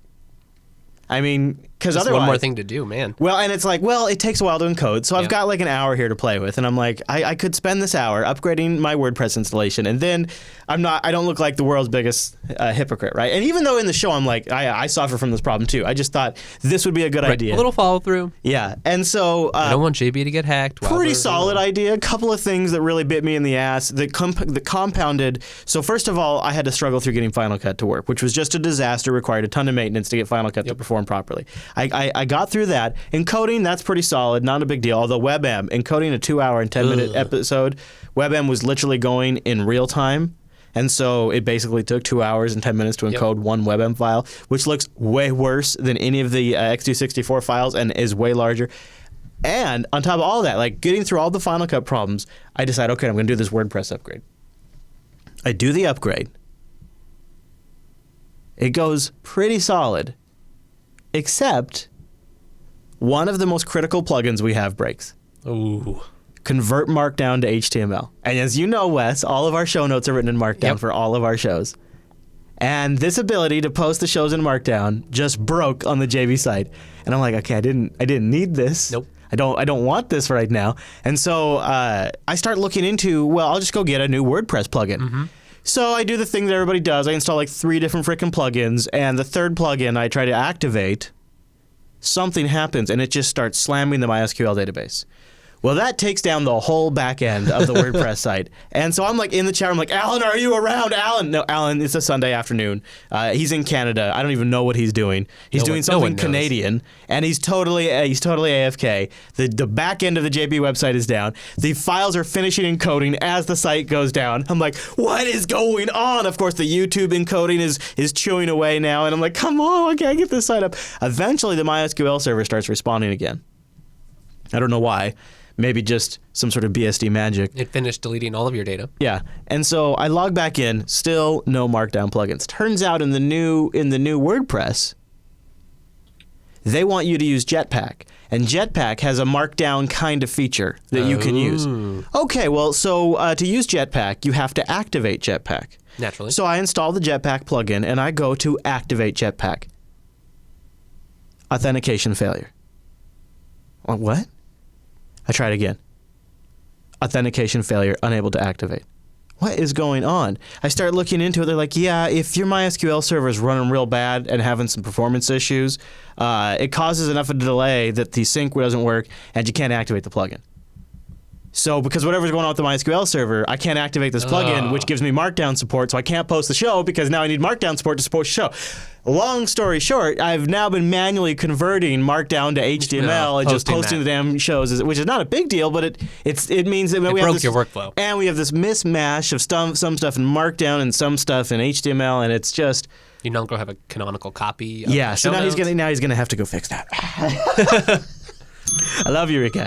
I mean, because otherwise... one more thing to do, man. Well, and it's like, it takes a while to encode, so I've got like an hour here to play with, and I'm like, I could spend this hour upgrading my WordPress installation, and then I don't look like the world's biggest hypocrite, right? And even though in the show I'm like, I suffer from this problem too, I just thought this would be a good idea. A little follow through. Yeah, and so... I don't want JB to get hacked. Pretty solid idea. A couple of things that really bit me in the ass. The compounded... So first of all, I had to struggle through getting Final Cut to work, which was just a disaster, required a ton of maintenance to get Final Cut to perform properly. I got through that. Encoding, that's pretty solid, not a big deal. Although WebM, encoding a 2-hour and 10-minute episode, WebM was literally going in real time. And so it basically took 2 hours and 10 minutes to encode one WebM file, which looks way worse than any of the X264 files and is way larger. And on top of all that, like getting through all the Final Cut problems, I decide, okay, I'm going to do this WordPress upgrade. I do the upgrade. It goes pretty solid, except one of the most critical plugins we have breaks. Ooh. Convert Markdown to HTML. And as you know, Wes, all of our show notes are written in Markdown for all of our shows. And this ability to post the shows in Markdown just broke on the JV site. And I'm like, okay, I didn't need this. Nope. I don't want this right now. And so I start looking into, I'll just go get a new WordPress plugin. Mm-hmm. So I do the thing that everybody does. I install like 3 different freaking plugins, and the third plugin I try to activate, something happens, and it just starts slamming the MySQL database. Well, that takes down the whole back end of the WordPress site. And so I'm like in the chat, I'm like, Alan, are you around? Alan. No, Alan, it's a Sunday afternoon. He's in Canada. I don't even know what he's doing. He's doing something Canadian, and he's totally AFK. The back end of the JB website is down. The files are finishing encoding as the site goes down. I'm like, what is going on? Of course, the YouTube encoding is chewing away now, and I'm like, come on, I can't get this site up. Eventually, the MySQL server starts responding again. I don't know why. Maybe just some sort of BSD magic. It finished deleting all of your data. Yeah, and so I log back in. Still no Markdown plugins. Turns out in the new WordPress, they want you to use Jetpack, and Jetpack has a Markdown kind of feature that you can use. Okay, well, so to use Jetpack, you have to activate Jetpack. Naturally. So I install the Jetpack plugin, and I go to activate Jetpack. Authentication failure. What? I tried again. Authentication failure, unable to activate. What is going on? I start looking into it. They're like, yeah, if your MySQL server is running real bad and having some performance issues, it causes enough of a delay that the sync doesn't work and you can't activate the plugin. So because whatever's going on with the MySQL server, I can't activate this plugin, which gives me Markdown support, so I can't post the show because now I need Markdown support to support the show. Long story short, I've now been manually converting Markdown to HTML and just posting the damn shows, which is not a big deal, but it means that we have this, your workflow. And we have this mismatch of some stuff in Markdown and some stuff in HTML, and it's just... You no longer have a canonical copy of the show so notes. He's gonna have to go fix that. I love you, Ricky.